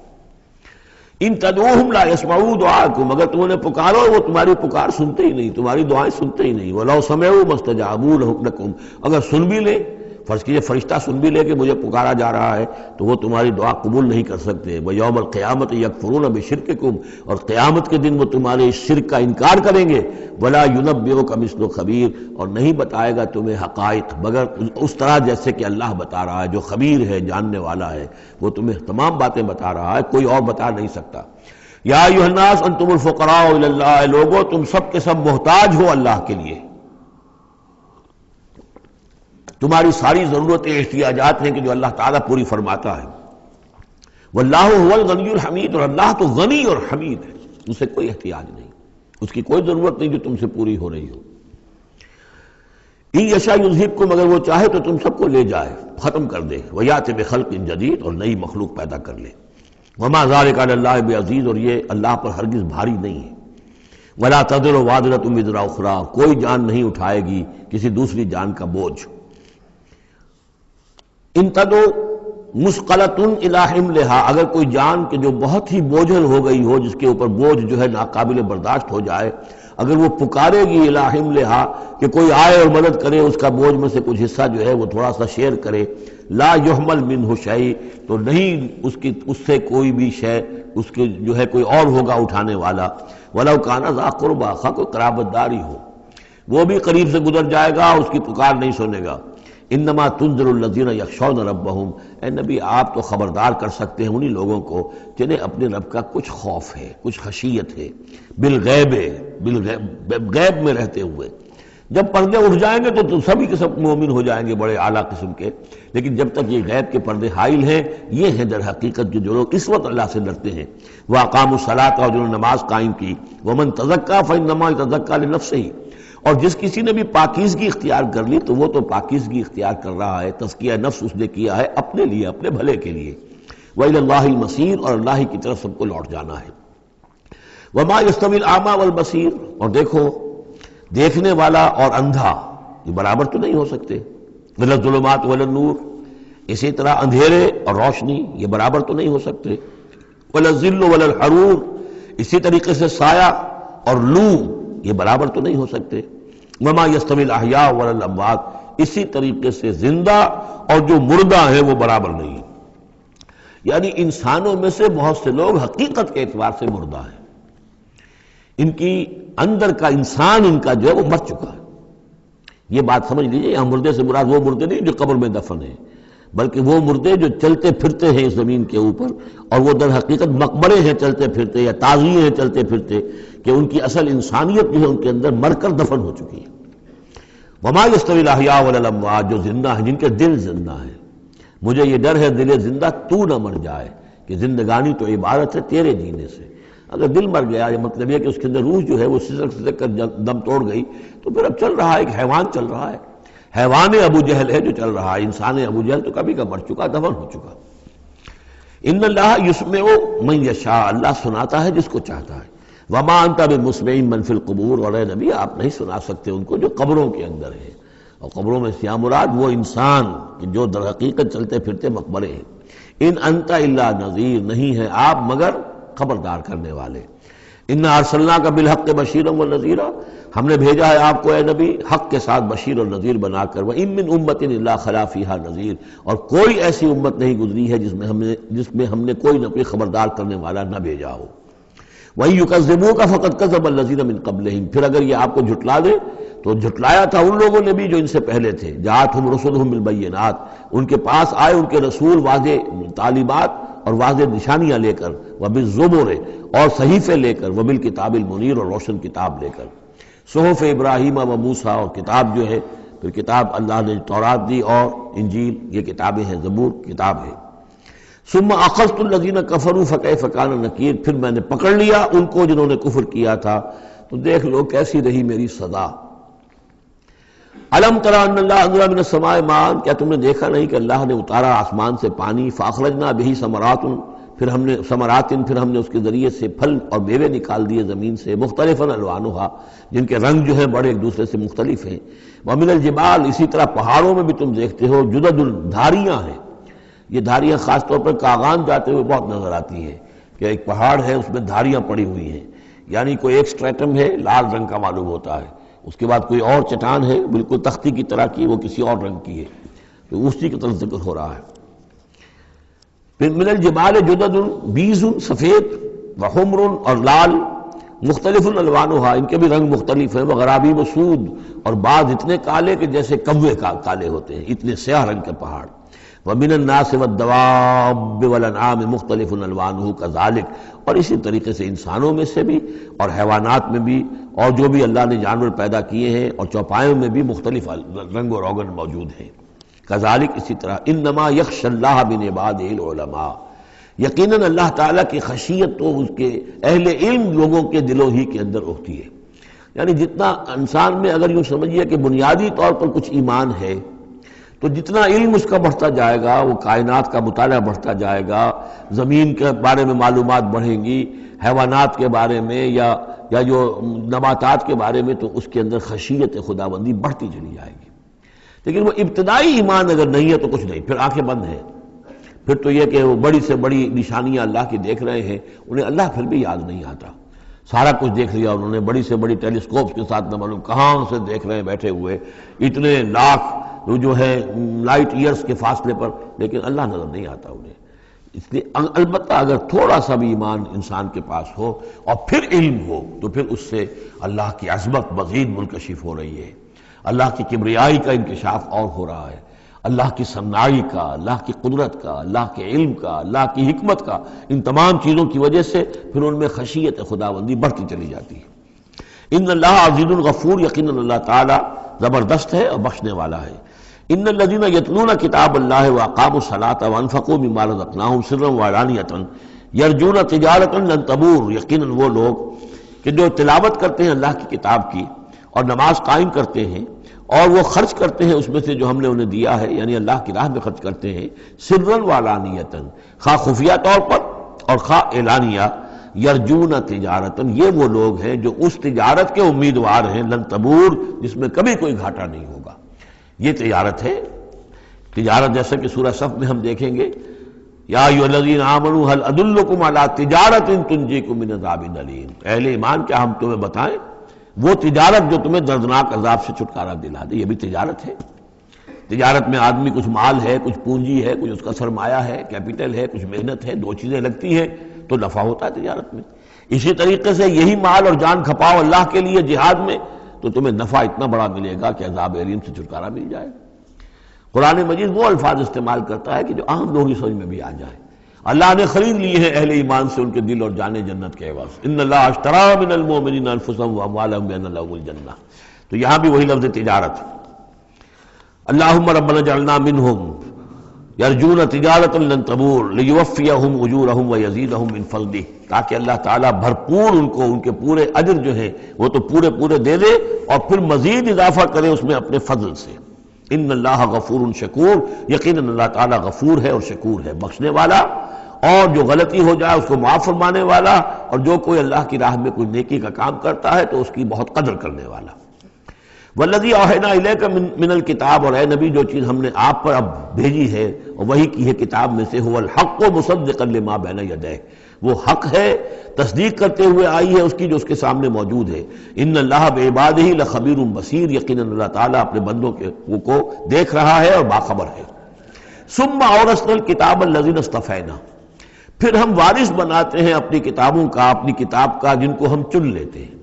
Speaker 1: ان تدعوہم لا یسمعوا دعاءکم، اگر تم انہیں پکارو وہ تمہاری پکار سنتے ہی نہیں، تمہاری دعائیں سنتے ہی نہیں. وَلَوْ سَمِعُوا مَا اسْتَجَابُوا لَكُمْ، اگر سن بھی لے، فرض کیجئے فرشتہ سن بھی لے کہ مجھے پکارا جا رہا ہے، تو وہ تمہاری دعا قبول نہیں کر سکتے. وَيَوْمَ الْقِيَامَةِ يَكْفُرُونَ بِشِرْكِكُمْ، اور قیامت کے دن وہ تمہارے اس شرک کا انکار کریں گے. وَلَا يُنَبِّئُكَ مِثْلُ خَبِيرٍ، اور نہیں بتائے گا تمہیں حقائق مگر اس طرح جیسے کہ اللہ بتا رہا ہے، جو خبیر ہے، جاننے والا ہے، وہ تمہیں تمام باتیں بتا رہا ہے، کوئی اور بتا نہیں سکتا. یا ایھا الناس انتم الفقراء الی اللہ، لوگو تم سب کے سب محتاج ہو اللہ کے لیے، تمہاری ساری ضرورتیں احتیاجات ہیں کہ جو اللہ تعالیٰ پوری فرماتا ہے. واللہ هو الغنی الحمید، اور اللہ تو غنی اور حمید ہے، اسے کوئی احتیاج نہیں، اس کی کوئی ضرورت نہیں جو تم سے پوری ہو رہی ہو. ان یشاء یذہبکم، اگر وہ چاہے تو تم سب کو لے جائے، ختم کر دے. ویأتی بخلق جدید، اور نئی مخلوق پیدا کر لے. وما ذلک علی اللہ بعزیز، اور یہ اللہ پر ہرگز بھاری نہیں ہے. ولا تزر وازرۃ وزر اخری، کوئی جان نہیں اٹھائے گی کسی دوسری جان کا بوجھ. ان تدعو مثقلۃ الی حملھا، اگر کوئی جان کہ جو بہت ہی بوجھل ہو گئی ہو، جس کے اوپر بوجھ جو ہے ناقابل برداشت ہو جائے، اگر وہ پکارے گی الی حملھا کہ کوئی آئے اور مدد کرے، اس کا بوجھ میں سے کچھ حصہ جو ہے وہ تھوڑا سا شیئر کرے، لا یحمل منہ شیء، تو نہیں اس سے کوئی بھی شے، اس کے جو ہے کوئی اور ہوگا اٹھانے والا. ولو کان ذا قربی، خواہ کوئی قرابت داری ہو، وہ بھی قریب سے گزر جائے گا، اس کی پکار نہیں سنے گا. انما تنذر الذین یخشون ربہم، اے نبی آپ تو خبردار کر سکتے ہیں انہی لوگوں کو جنہیں اپنے رب کا کچھ خوف ہے، کچھ خشیت ہے، بالغیب غیب میں رہتے ہوئے۔ جب پردے اٹھ جائیں گے تو سبھی کے سب مومن ہو جائیں گے بڑے اعلیٰ قسم کے، لیکن جب تک یہ غیب کے پردے حائل ہیں، یہ ہیں در حقیقت جو لوگ اس وقت اللہ سے ڈرتے ہیں۔ وَأَقَامُوا الصَّلَاةَ، اور جنہوں نے نماز قائم کی، وَمَن تَزَكَّىٰ فَإِنَّمَا يَتَزَكَّىٰ لِنَفْسِهِ، اور جس کسی نے بھی پاکیزگی اختیار کر لی تو وہ تو پاکیزگی اختیار کر رہا ہے، تزکیہ نفس اس نے کیا ہے اپنے لیے، اپنے بھلے کے لیے۔ وَإِلَى اللَّهِ الْمَصِيرُ، اور اللہ ہی کی طرف سب کو لوٹ جانا ہے۔ وَمَا يَسْتَوِي الْأَعْمَىٰ وَالْبَصِيرُ، اور دیکھو دیکھنے والا اور اندھا یہ برابر تو نہیں ہو سکتے۔ وَلَا الظُّلُمَاتُ وَلَا النُّورُ، اسی طرح اندھیرے اور روشنی یہ برابر تو نہیں ہو سکتے۔ وَلَا الظِّلُّ وَلَا الْحَرُورُ، اسی طریقے سے سایہ اور لو یہ برابر تو نہیں ہو سکتے۔ وَمَا يَسْتَوِي الْأَحْيَاءُ وَلَا الْأَمْوَاتُ، اسی طریقے سے زندہ اور جو مردہ ہیں وہ برابر نہیں ہیں۔ یعنی انسانوں میں سے بہت سے لوگ حقیقت کے اعتبار سے مردہ ہیں، ان کی اندر کا انسان ان کا جو ہے وہ مر چکا ہے۔ یہ بات سمجھ لیجیے، یہاں مردے سے مراد وہ مردے نہیں جو قبر میں دفن ہیں، بلکہ وہ مردے جو چلتے پھرتے ہیں اس زمین کے اوپر، اور وہ در حقیقت مقبرے ہیں چلتے پھرتے، یا تازیے ہیں چلتے پھرتے، کہ ان کی اصل انسانیت جو ہے ان کے اندر مر کر دفن ہو چکی ہے۔ وما یستوی الاحیاء ولا الاموات، جو زندہ ہیں، جن کے دل زندہ ہیں۔ مجھے یہ ڈر ہے دل زندہ تو نہ مر جائے، کہ زندگانی تو عبارت ہے تیرے جینے سے۔ اگر دل مر گیا، یہ مطلب یہ کہ اس کے اندر روح جو ہے وہ سسک کر دم توڑ گئی، تو پھر اب چل رہا ہے، ایک حیوان چل رہا ہے، حیوان ابو جہل ہے جو چل رہا ہے، انسان ابو جہل تو کبھی کا مر چکا، دفن ہو چکا۔ ان اللہ یسمع من یشاء، اللہ سناتا ہے جس کو چاہتا ہے۔ وما انت بمسمع من فی القبور، اور اے نبی آپ نہیں سنا سکتے ان کو جو قبروں کے اندر ہیں، اور قبروں میں سیا مراد وہ انسان جو در حقیقت چلتے پھرتے مقبرے ہیں۔ ان انت الا نذیر، نہیں ہے آپ مگر خبردار کرنے والے۔ انا ارسلناک بالحق بشیرا ونذیرا، ہم نے بھیجا ہے آپ کو اے نبی حق کے ساتھ بشیر اور نذیر بنا کر۔ وان من امۃ الا خلا فیہا نذیر، اور کوئی ایسی امت نہیں گزری ہے جس میں ہم نے کوئی نہ کوئی خبردار کرنے والا نہ بھیجا ہو۔ وَإِن يُكَذِّبُوكَ فَقَدْ كَذَّبَ الَّذِينَ مِن قَبْلِهِمْ، پھر اگر یہ آپ کو جھٹلا دے تو جھٹلایا تھا ان لوگوں نے بھی جو ان سے پہلے تھے۔ جاءتہم رسلہم بالبینات، ان کے پاس آئے ان کے رسول واضح تعلیمات اور واضح نشانیاں لے کر، وبالزبر، اور صحیفے لے کر، وبالکتاب المنیر، اور روشن کتاب لے کر۔ صحف ابراہیم و موسیٰ، اور کتاب جو ہے پھر کتاب اللہ نے تورات دی اور انجیل، یہ کتابیں ہیں، زبور کتاب ہے۔ ثم اخذت الذین کفروا فکیف کان نکیر، پھر میں نے پکڑ لیا ان کو جنہوں نے کفر کیا تھا، تو دیکھ لو کیسی رہی میری سزا۔ الم تری ان اللہ انزل من السماء ماء، کیا تم نے دیکھا نہیں کہ اللہ نے اتارا آسمان سے پانی، فاخرجنا به ثمرات، پھر ہم نے اس کے ذریعے سے پھل اور میوے نکال دیے زمین سے، مختلفا الوانها، جن کے رنگ جو ہیں بڑے ایک دوسرے سے مختلف ہیں۔ ومن الجبال، اسی طرح پہاڑوں میں بھی تم دیکھتے ہو، جدد، دھاریاں ہیں۔ یہ دھاریاں خاص طور پر کاغان جاتے ہوئے بہت نظر آتی ہیں، کہ ایک پہاڑ ہے اس میں دھاریاں پڑی ہوئی ہیں، یعنی کوئی ایک سٹریٹم ہے لال رنگ کا معلوم ہوتا ہے، اس کے بعد کوئی اور چٹان ہے بالکل تختی کی طرح کی، وہ کسی اور رنگ کی ہے، تو اسی کی طرف ذکر ہو رہا ہے۔ پھر من الجبال جدد، بیض، سفید، وحمر، اور لال، مختلف الوانها، ان کے بھی رنگ مختلف ہیں، وغرابیب سود، اور بعض اتنے کالے کہ جیسے کوے کالے ہوتے ہیں، اتنے سیاہ رنگ کے پہاڑ۔ وَمِنَ النَّاسِ وَالدَّوَابِّ وَالْأَنْعَامِ مُخْتَلِفٌ أَلْوَانُهُ كَذَلِكَ، اور اسی طریقے سے انسانوں میں سے بھی اور حیوانات میں بھی، اور جو بھی اللہ نے جانور پیدا کیے ہیں اور چوپایوں میں بھی مختلف رنگ و روغن موجود ہیں۔ کذالک، اسی طرح، انما یخشی اللہ من عبادہ العلماء، یقیناً اللہ تعالیٰ کی خشیت تو اس کے اہل علم لوگوں کے دلوں ہی کے اندر ہوتی ہے۔ یعنی جتنا انسان میں اگر یوں سمجھیے کہ بنیادی طور پر کچھ ایمان ہے، تو جتنا علم اس کا بڑھتا جائے گا، وہ کائنات کا مطالعہ بڑھتا جائے گا، زمین کے بارے میں معلومات بڑھیں گی، حیوانات کے بارے میں یا جو نباتات کے بارے میں، تو اس کے اندر خشیت خداوندی بڑھتی چلی جائے گی۔ لیکن وہ ابتدائی ایمان اگر نہیں ہے تو کچھ نہیں، پھر آنکھیں بند ہیں، پھر تو یہ کہ وہ بڑی سے بڑی نشانیاں اللہ کی دیکھ رہے ہیں، انہیں اللہ پھر بھی یاد نہیں آتا۔ سارا کچھ دیکھ لیا انہوں نے، بڑی سے بڑی ٹیلیسکوپس کے ساتھ نہ معلوم کہاں سے دیکھ رہے ہیں بیٹھے ہوئے، اتنے لاکھ جو ہے لائٹ ایئرز کے فاصلے پر، لیکن اللہ نظر نہیں آتا انہیں۔ اس لیے البتہ اگر تھوڑا سا بھی ایمان انسان کے پاس ہو اور پھر علم ہو، تو پھر اس سے اللہ کی عظمت مزید منکشف ہو رہی ہے، اللہ کی کبریائی کا انکشاف اور ہو رہا ہے۔ اللہ کی صناعی کا، اللہ کی قدرت کا، اللہ کے علم کا، اللہ کی حکمت کا، ان تمام چیزوں کی وجہ سے پھر ان میں خشیت خداوندی بڑھتی چلی جاتی ہے۔ ان اللہ عزیز الغفور، یقیناً اللہ تعالیٰ زبردست ہے اور بخشنے والا ہے۔ ان الذین یتلون کتاب اللہ واقاموا الصلاۃ وانفقوا مما رزقناہم سرا وعلانیۃ یرجون تجارۃ لن تبور، یقیناً وہ لوگ کہ جو تلاوت کرتے ہیں اللہ کی کتاب کی اور نماز قائم کرتے ہیں اور وہ خرچ کرتے ہیں اس میں سے جو ہم نے انہیں دیا ہے، یعنی اللہ کی راہ میں خرچ کرتے ہیں، سرا وعلانیۃ، خواہ خفیہ طور پر اور خواہ اعلانیہ، یرجون تجارت، یہ وہ لوگ ہیں جو اس تجارت کے امیدوار ہیں، لن تبور، جس میں کبھی کوئی گھاٹا نہیں ہوگا۔ یہ تجارت ہے، تجارت جیسا کہ سورہ صف میں ہم دیکھیں گے، یا ایھا الذین آمنوا هل ادلکم علی تجارۃ تنجیکم من عذاب الیم، اہل ایمان کیا ہم تمہیں بتائیں وہ تجارت جو تمہیں دردناک عذاب سے چھٹکارا دلا دے۔ یہ بھی تجارت ہے۔ تجارت میں آدمی کچھ مال ہے، کچھ پونجی ہے، کچھ اس کا سرمایہ ہے، کیپٹل ہے، کچھ محنت ہے، دو چیزیں لگتی ہیں تو نفع ہوتا ہے تجارت میں۔ اسی طریقے سے یہی مال اور جان کھپاؤ اللہ کے لیے جہاد میں تو تمہیں نفع اتنا بڑا ملے گا کہ عذاب علیم سے چھٹکارا مل جائے۔ قرآن مجید وہ الفاظ استعمال کرتا ہے کہ جو عام لوگوں کی سمجھ میں بھی آ جائے۔ اللہ نے خرید لیے ہیں اہل ایمان سے ان کے دل اور جانیں جنت کے عوض، ان اللہ اشتری من المؤمنین انفسهم واموالهم بان لهم الجنہ، تو یہاں بھی وہی لفظ تجارت۔ اللہم ربنا اجعلنا منہم یرجون تجارۃ لن تبور لیوفیہم اجورہم ویزیدہم من فضلہ، تاکہ اللہ تعالیٰ بھرپور ان کو ان کے پورے اجر جو ہیں وہ تو پورے دے دے اور پھر مزید اضافہ کرے اس میں اپنے فضل سے۔ ان اللہ غفور شکور، یقیناً اللہ تعالیٰ غفور ہے اور شکور ہے، بخشنے والا اور جو غلطی ہو جائے اس کو معاف فرمانے والا، اور جو کوئی اللہ کی راہ میں کوئی نیکی کا کام کرتا ہے تو اس کی بہت قدر کرنے والا۔ والذی اوحینا الیک من الکتاب، اور اے نبی جو چیز ہم نے آپ پر اب بھیجی ہے اور وہی کی ہے کتاب میں سے، هو الحق مصدقا لما بین یدیہ، وہ حق ہے تصدیق کرتے ہوئے آئی ہے اس کی جو اس کے سامنے موجود ہے۔ ان اللہ بعبادہ لخبیر بصیر، یقیناً اللہ تعالیٰ اپنے بندوں کو دیکھ رہا ہے اور باخبر ہے۔ ثم اورثنا الکتاب الذین اصطفینا، پھر ہم وارث بناتے ہیں اپنی کتابوں کا، اپنی کتاب کا جن کو ہم چن لیتے ہیں۔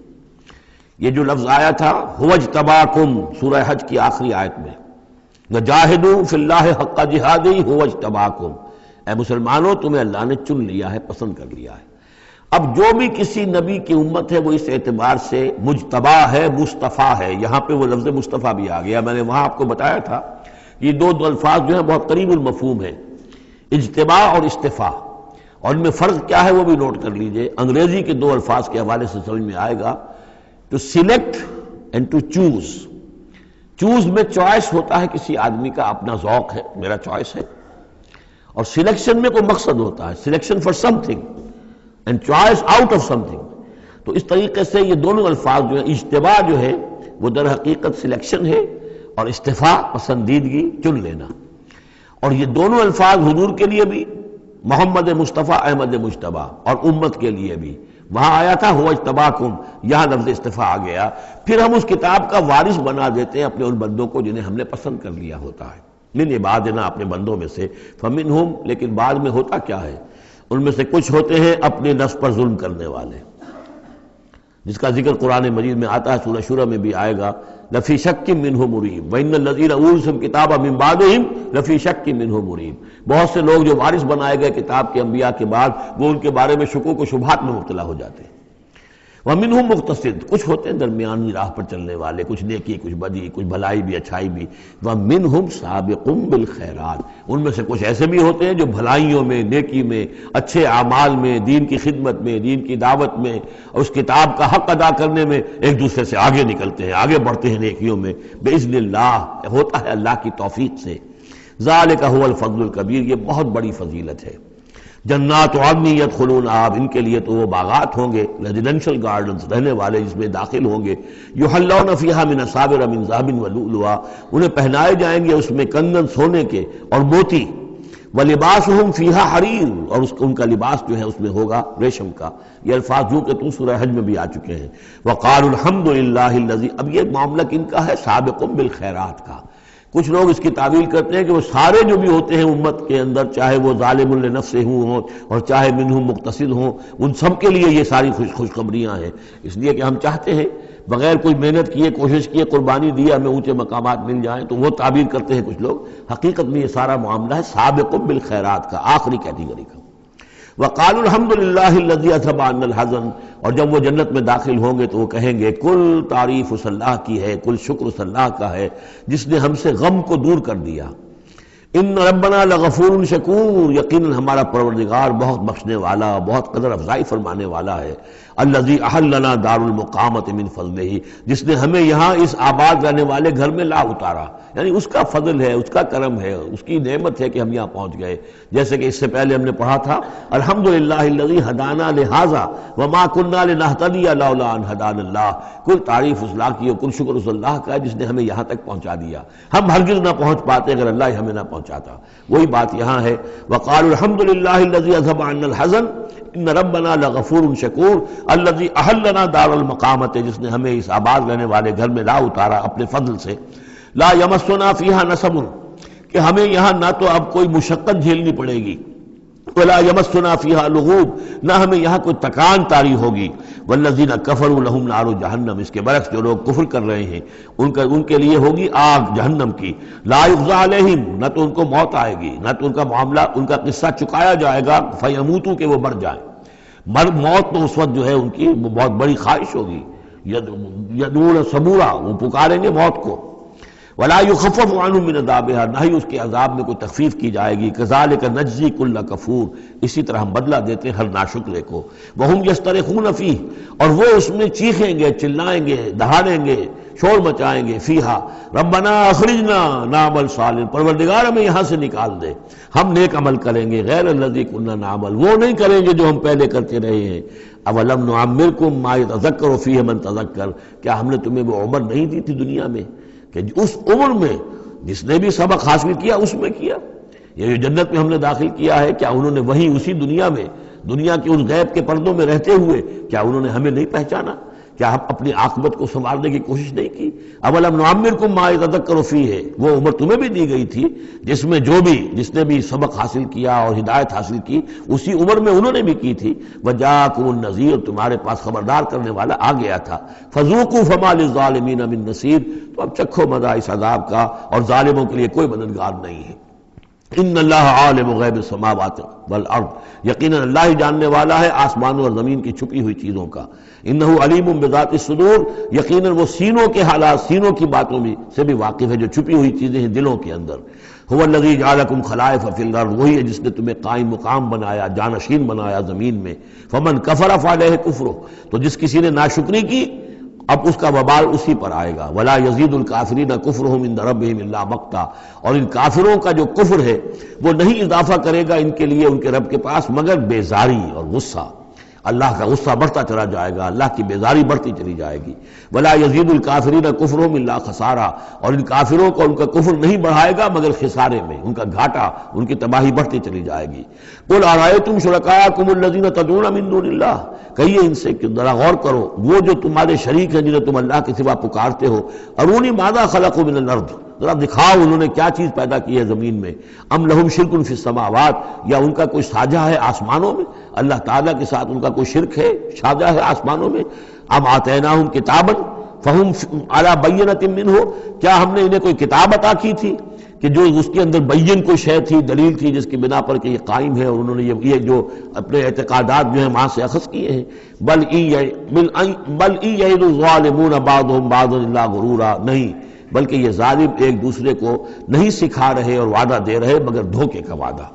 Speaker 1: یہ جو لفظ آیا تھا هو اجتباکم، سورہ حج کی آخری آیت میں، وجاہدوا فی اللہ حق جہادہ هو اجتباکم، اے مسلمانوں تمہیں اللہ نے چن لیا ہے، پسند کر لیا ہے۔ اب جو بھی کسی نبی کی امت ہے وہ اس اعتبار سے مجتبی ہے، مصطفیٰ ہے۔ یہاں پہ وہ لفظ مصطفیٰ بھی آ گیا، میں نے وہاں آپ کو بتایا تھا یہ دو الفاظ جو ہیں بہت قریب المفہوم ہیں، اجتباء اور استفاء، اور ان میں فرق کیا ہے وہ بھی نوٹ کر لیجئے۔ انگریزی کے دو الفاظ کے حوالے سے سمجھ میں آئے گا، to select and to choose. Choose میں چوائس ہوتا ہے کسی آدمی کا، اپنا ذوق ہے، میرا چوائس ہے، اور سلیکشن میں کوئی مقصد ہوتا ہے، selection for some thing and choice out of some thing. تو اس طریقے سے یہ دونوں الفاظ جو ہیں، اجتباء جو ہے وہ در حقیقت سلیکشن ہے، اور استفاء پسندیدگی، چن لینا۔ اور یہ دونوں الفاظ حضور کے لیے بھی، محمد مصطفیٰ احمد مجتبی، اور امت کے لیے بھی۔ وہاں آیا تھا هو اجتباکم، یہاں لفظ استفاء آ گیا۔ پھر ہم اس کتاب کا وارث بنا دیتے ہیں اپنے ان بندوں کو جنہیں ہم نے پسند کر لیا ہوتا ہے، من عبادنا، اپنے بندوں میں سے، فمنہم، لیکن بعد میں ہوتا کیا ہے، ان میں سے کچھ ہوتے ہیں اپنے نفس پر ظلم کرنے والے، جس کا ذکر قرآن مجید میں آتا ہے، سورہ شورى میں بھی آئے گا، لفی شک منہ مریب وان الذین اورثوا الکتاب من بعدہم لفی شک منہ مریب۔ بہت سے لوگ جو وارث بنائے گئے کتاب کے انبیاء کے بعد، وہ ان کے بارے میں شکوک و شبہات میں مبتلا ہو جاتے ہیں۔ ومنہم مقتصد، کچھ ہوتے ہیں درمیانی راہ پر چلنے والے، کچھ نیکی کچھ بدی، کچھ بھلائی بھی اچھائی بھی۔ ومنہم سابق بالخیرات، ان میں سے کچھ ایسے بھی ہوتے ہیں جو بھلائیوں میں، نیکی میں، اچھے اعمال میں، دین کی خدمت میں، دین کی دعوت میں، اور اس کتاب کا حق ادا کرنے میں ایک دوسرے سے آگے نکلتے ہیں، آگے بڑھتے ہیں نیکیوں میں، باذن اللہ، ہوتا ہے اللہ کی توفیق سے۔ ذالک هو الفضل الکبیر، یہ بہت بڑی فضیلت ہے۔ جنات عدن یدخلونہا، ان کے لیے تو وہ باغات ہوں گے، ریزیڈینشل گارڈنز، رہنے والے جس میں داخل ہوں گے، یحلون فیہا من اساور من ذہب ولؤلؤا، انہیں پہنائے جائیں گے اس میں کنگن سونے کے اور موتی، ولباسہم فیہا حریر، اور ان کا لباس جو ہے اس میں ہوگا ریشم کا۔ یہ الفاظ جو کہ تو سورہ حج میں بھی آ چکے ہیں۔ وقالوا الحمد للہ الذی، اب یہ معاملہ کن کا ہے، سابق بالخیرات کا۔ کچھ لوگ اس کی تعویل کرتے ہیں کہ وہ سارے جو بھی ہوتے ہیں امت کے اندر، چاہے وہ ظالم لنفسہ ہوں اور چاہے منہم مقتصد ہوں، ان سب کے لیے یہ ساری خوشخبریاں ہیں، اس لیے کہ ہم چاہتے ہیں بغیر کوئی محنت کیے، کوشش کیے، قربانی دی، ہمیں اونچے مقامات مل جائیں، تو وہ تعبیر کرتے ہیں کچھ لوگ۔ حقیقت میں یہ سارا معاملہ ہے سابق بالخیرات کا، آخری کیٹیگری کا۔ وقالوا الحمد للہ الذی اذھب عنا الحزن، اور جب وہ جنت میں داخل ہوں گے تو وہ کہیں گے کل تعریف اس اللہ کی ہے، کل شکر اس اللہ کا ہے جس نے ہم سے غم کو دور کر دیا۔ ان ربنا لغفور شکور، یقیناً ہمارا پروردگار بہت بخشنے والا، بہت قدر افزائی فرمانے والا ہے۔ الذی احلنا دار المقامۃ من فضلہ، جس نے ہمیں یہاں اس آباد رہنے والے گھر میں لا اتارا، یعنی اس کا فضل ہے، اس کا کرم ہے، اس کی نعمت ہے کہ ہم یہاں پہنچ گئے۔ جیسے کہ اس سے پہلے ہم نے پڑھا تھا الحمدللہ الذی ہدانا لہذا وما کنا لنہتدی لولا ان ہدانا اللہ، کل تعریف اس اللہ کی اور کل شکر اس اللہ کا ہے جس نے ہمیں یہاں تک پہنچا دیا، ہم ہرگز نہ پہنچ پاتے اگر اللہ ہی ہمیں نہ پہنچاتا۔ وہی بات یہاں ہے، وقالوا الحمدللہ الذی اذھب عنا الحزن ان ربنا لغفور شکور الذی احلنا دار المقامۃ، جس نے ہمیں اس آباد رہنے والے گھر میں لا اتارا اپنے فضل سے۔ لا یمسنا فیہا نصب، کہ ہمیں یہاں نہ تو اب کوئی مشقت جھیلنی پڑے گی، ولا یمسنا فیہا لغوب، نہ ہمیں یہاں کوئی تکان طاری ہوگی۔ والذین کفروا لہم نار جہنم، اس کے برعکس جو لوگ کفر کر رہے ہیں ان کے لیے ہوگی آگ جہنم کی۔ لا یقضی علیہم، نہ تو ان کو موت آئے گی، نہ تو ان کا معاملہ، ان کا قصہ چکایا جائے گا، فیموتوا، کہ وہ مر جائیں۔ موت تو اس وقت جو ہے ان کی بہت بڑی خواہش ہوگی، یدعون ثبورا، وہ پکاریں گے موت کو۔ ولا یخفف عنہم من عذابہا، نہ ہی اس کے عذاب میں کوئی تخفیف کی جائے گی۔ کذالک نجزی کل کفور، اسی طرح ہم بدلہ دیتے ہیں ہر ناشکرے کو۔ وہم یصطرخون فیہ، اور وہ اس میں چیخیں گے، چلائیں گے، دہاڑیں گے، شور مچائیں گے، فیہا ربنا اخرجنا نعمل صالحا، پروردگار ہمیں یہاں سے نکال دے، ہم نیک عمل کریں گے، غیر الذی کنا نعمل، وہ نہیں کریں گے جو ہم پہلے کرتے رہے ہیں۔ اولم نعمرکم ما یتذکر فیہ من تذکر، کیا ہم نے تمہیں وہ عمر نہیں دی تھی دنیا میں کہ اس عمر میں جس نے بھی سبق حاصل کیا اس میں کیا؟ یہ جو جنت میں ہم نے داخل کیا ہے، کیا انہوں نے وہیں اسی دنیا میں، دنیا کے ان غیب کے پردوں میں رہتے ہوئے کیا انہوں نے ہمیں نہیں پہچانا؟ کیا ہم اپنی عاقبت کو سنوارنے کی کوشش نہیں کی؟ اولم نعمرکم ما یتذکر فیہ، وہ عمر تمہیں بھی دی گئی تھی جس میں جس نے بھی سبق حاصل کیا اور ہدایت حاصل کی اسی عمر میں انہوں نے بھی کی تھی۔ وجاءکم النذیر، تمہارے پاس خبردار کرنے والا آ گیا تھا۔ فذوقوا فما للظالمین من نصیر، تو اب چکھو مزہ اس عذاب کا، اور ظالموں کے لیے کوئی مددگار نہیں ہے۔ ان اللہ عالم غیب السماوات والارض، یقیناً اللہ ہی جاننے والا ہے آسمانوں اور زمین کی چھپی ہوئی چیزوں کا۔ انہ علیم بذات الصدور، یقیناً وہ سینوں کے حالات، سینوں کی باتوں میں سے بھی واقف ہے جو چھپی ہوئی چیزیں ہیں دلوں کے اندر۔ هو الذی جعلکم خلائف فی الارض، وہی ہے جس نے تمہیں قائم مقام بنایا، جانشین بنایا زمین میں۔ فمن کفر فعلیہ کفرہ، تو جس کسی نے ناشکری کی اب اس کا وبال اسی پر آئے گا۔ ولا یزید الکافرین کفرہم عند ربہم الا مقتا، اور ان کافروں کا جو کفر ہے وہ نہیں اضافہ کرے گا ان کے لیے ان کے رب کے پاس مگر بیزاری اور غصہ۔ اللہ کا غصہ بڑھتا چلا جائے گا، اللہ کی بیزاری بڑھتی چلی جائے گی۔ ولا یزید الکافرین کفرہم الا خسارا، اور ان کافروں کو ان کا کفر نہیں بڑھائے گا مگر خسارے میں، ان کا گھاٹا، ان کی تباہی بڑھتی چلی جائے گی۔ قل ارأیتم شرکاءکم الذین تدعون من دون اللہ، کہیے ان سے کہ ذرا غور کرو وہ جو تمہارے شریک ہیں جنہیں تم اللہ کے سوا پکارتے ہو، ارونی ماذا خلقوا من الارض، ذرا دکھاؤ انہوں نے کیا چیز پیدا کی ہے زمین میں۔ ام لہم شرک فی السماوات، یا ان کا کوئی ساجہ ہے آسمانوں میں، اللہ تعالیٰ کے ساتھ ان کا کوئی شرک ہے، ساجہ ہے آسمانوں میں۔ ام آتیناہم کتابا فہم علی بینۃ منہ، کیا ہم نے انہیں کوئی کتاب عطا کی تھی کہ جو اس کے اندر بین کوئی شے تھی، دلیل تھی جس کی بنا پر کہ یہ قائم ہے، اور انہوں نے یہ جو اپنے اعتقادات جو ہیں وہاں سے اخذ کیے ہیں۔ بل ان یعد الظالمون بعضهم بعضا الا غرورا، نہیں بلکہ یہ ظالم ایک دوسرے کو نہیں سکھا رہے اور وعدہ دے رہے مگر دھوکے کا وعدہ۔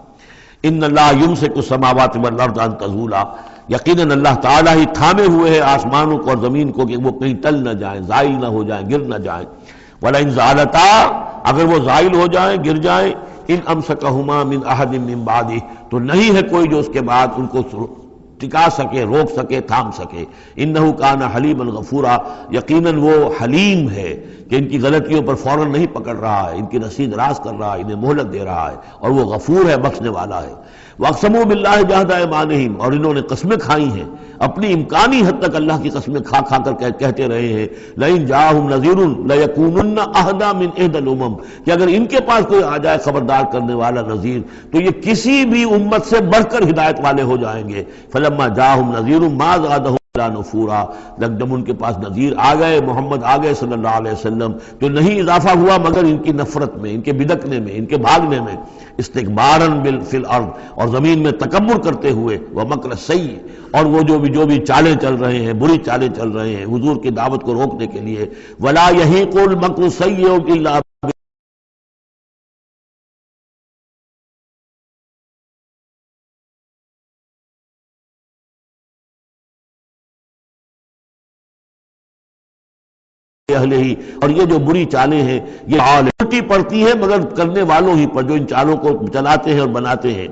Speaker 1: ان اللہ یمسک السماوات والارض ان تزولا، یقیناً اللہ تعالیٰ ہی تھامے ہوئے ہے آسمانوں کو اور زمین کو کہ وہ کہیں ٹل نہ جائیں، زائل نہ ہو جائیں، گر نہ جائیں۔ وَلَئِن زَالَتَا، اگر وہ زائل ہو جائیں، گر جائیں، ان امسکہما من احد من بعدہ، تو نہیں ہے کوئی جو اس کے بعد ان کو ٹکا سکے، روک سکے، تھام سکے۔ انہ کان حلیما غفورا، یقیناً وہ حلیم ہے کہ ان کی غلطیوں پر فوراً نہیں پکڑ رہا ہے، ان کی رسید راز کر رہا ہے، انہیں مہلت دے رہا ہے، اور وہ غفور ہے، بخشنے والا ہے۔ واقسموا باللہ جہد ایمانہم، اور انہوں نے قسمیں کھائی ہیں اپنی امکانی حد تک اللہ کی قسمیں کھا کھا کر کہتے رہے ہیں لئن جاءہم نذیر لیکونن اہدی من احدی الامم، کہ اگر ان کے پاس کوئی آ جائے خبردار کرنے والا نذیر تو یہ کسی بھی امت سے بڑھ کر ہدایت والے ہو جائیں گے۔ فلما جاءہم نذیر ما زادہم نفورا، جب ان کے پاس نذیر آ گئے، محمد آ گئے صلی اللہ علیہ وسلم، تو نہیں اضافہ ہوا مگر ان کی نفرت میں، ان کے بدکنے میں، ان کے بھاگنے میں، استکباراً فی الارض، اور زمین میں تکبر کرتے ہوئے، ومکر السیء، اور وہ جو بھی چالیں چل رہے ہیں، بری چالیں چل رہے ہیں حضور کی دعوت کو روکنے کے لیے، ولا یحیق المکر السیء الا اہل ہی، اور یہ جو بری چالیں ہیں یہ الٹی پڑتی ہیں مگر کرنے والوں ہی پر، جو ان چالوں کو چلاتے ہیں اور بناتے ہیں۔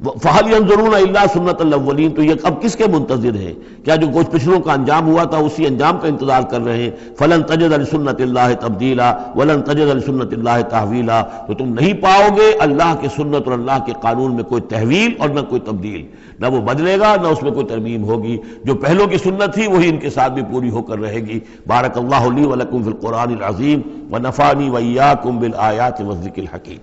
Speaker 1: فَهَلْ يَنظُرُونَ إِلَّا سُنَّةَ الْأَوَّلِينَ، تو یہ اب کس کے منتظر ہیں؟ کیا جو کچھ پچھلوں کا انجام ہوا تھا اسی انجام کا انتظار کر رہے ہیں؟ فَلَن تَجِدَ لِسُنَّةِ اللَّهِ تَبْدِيلًا وَلَن تَجِدَ لِسُنَّةِ اللَّهِ تَحْوِيلًا، تو تم نہیں پاؤ گے اللہ کی سنت اور اللہ کے قانون میں کوئی تحویل اور نہ کوئی تبدیل، نہ وہ بدلے گا نہ اس میں کوئی ترمیم ہوگی، جو پہلوں کی سنت تھی وہی ان کے ساتھ بھی پوری ہو کر رہے گی۔ بارک اللہ لی ولکم فی القرآن العظیم ونفعنی وإیاکم بالآیات والذکر الحکیم۔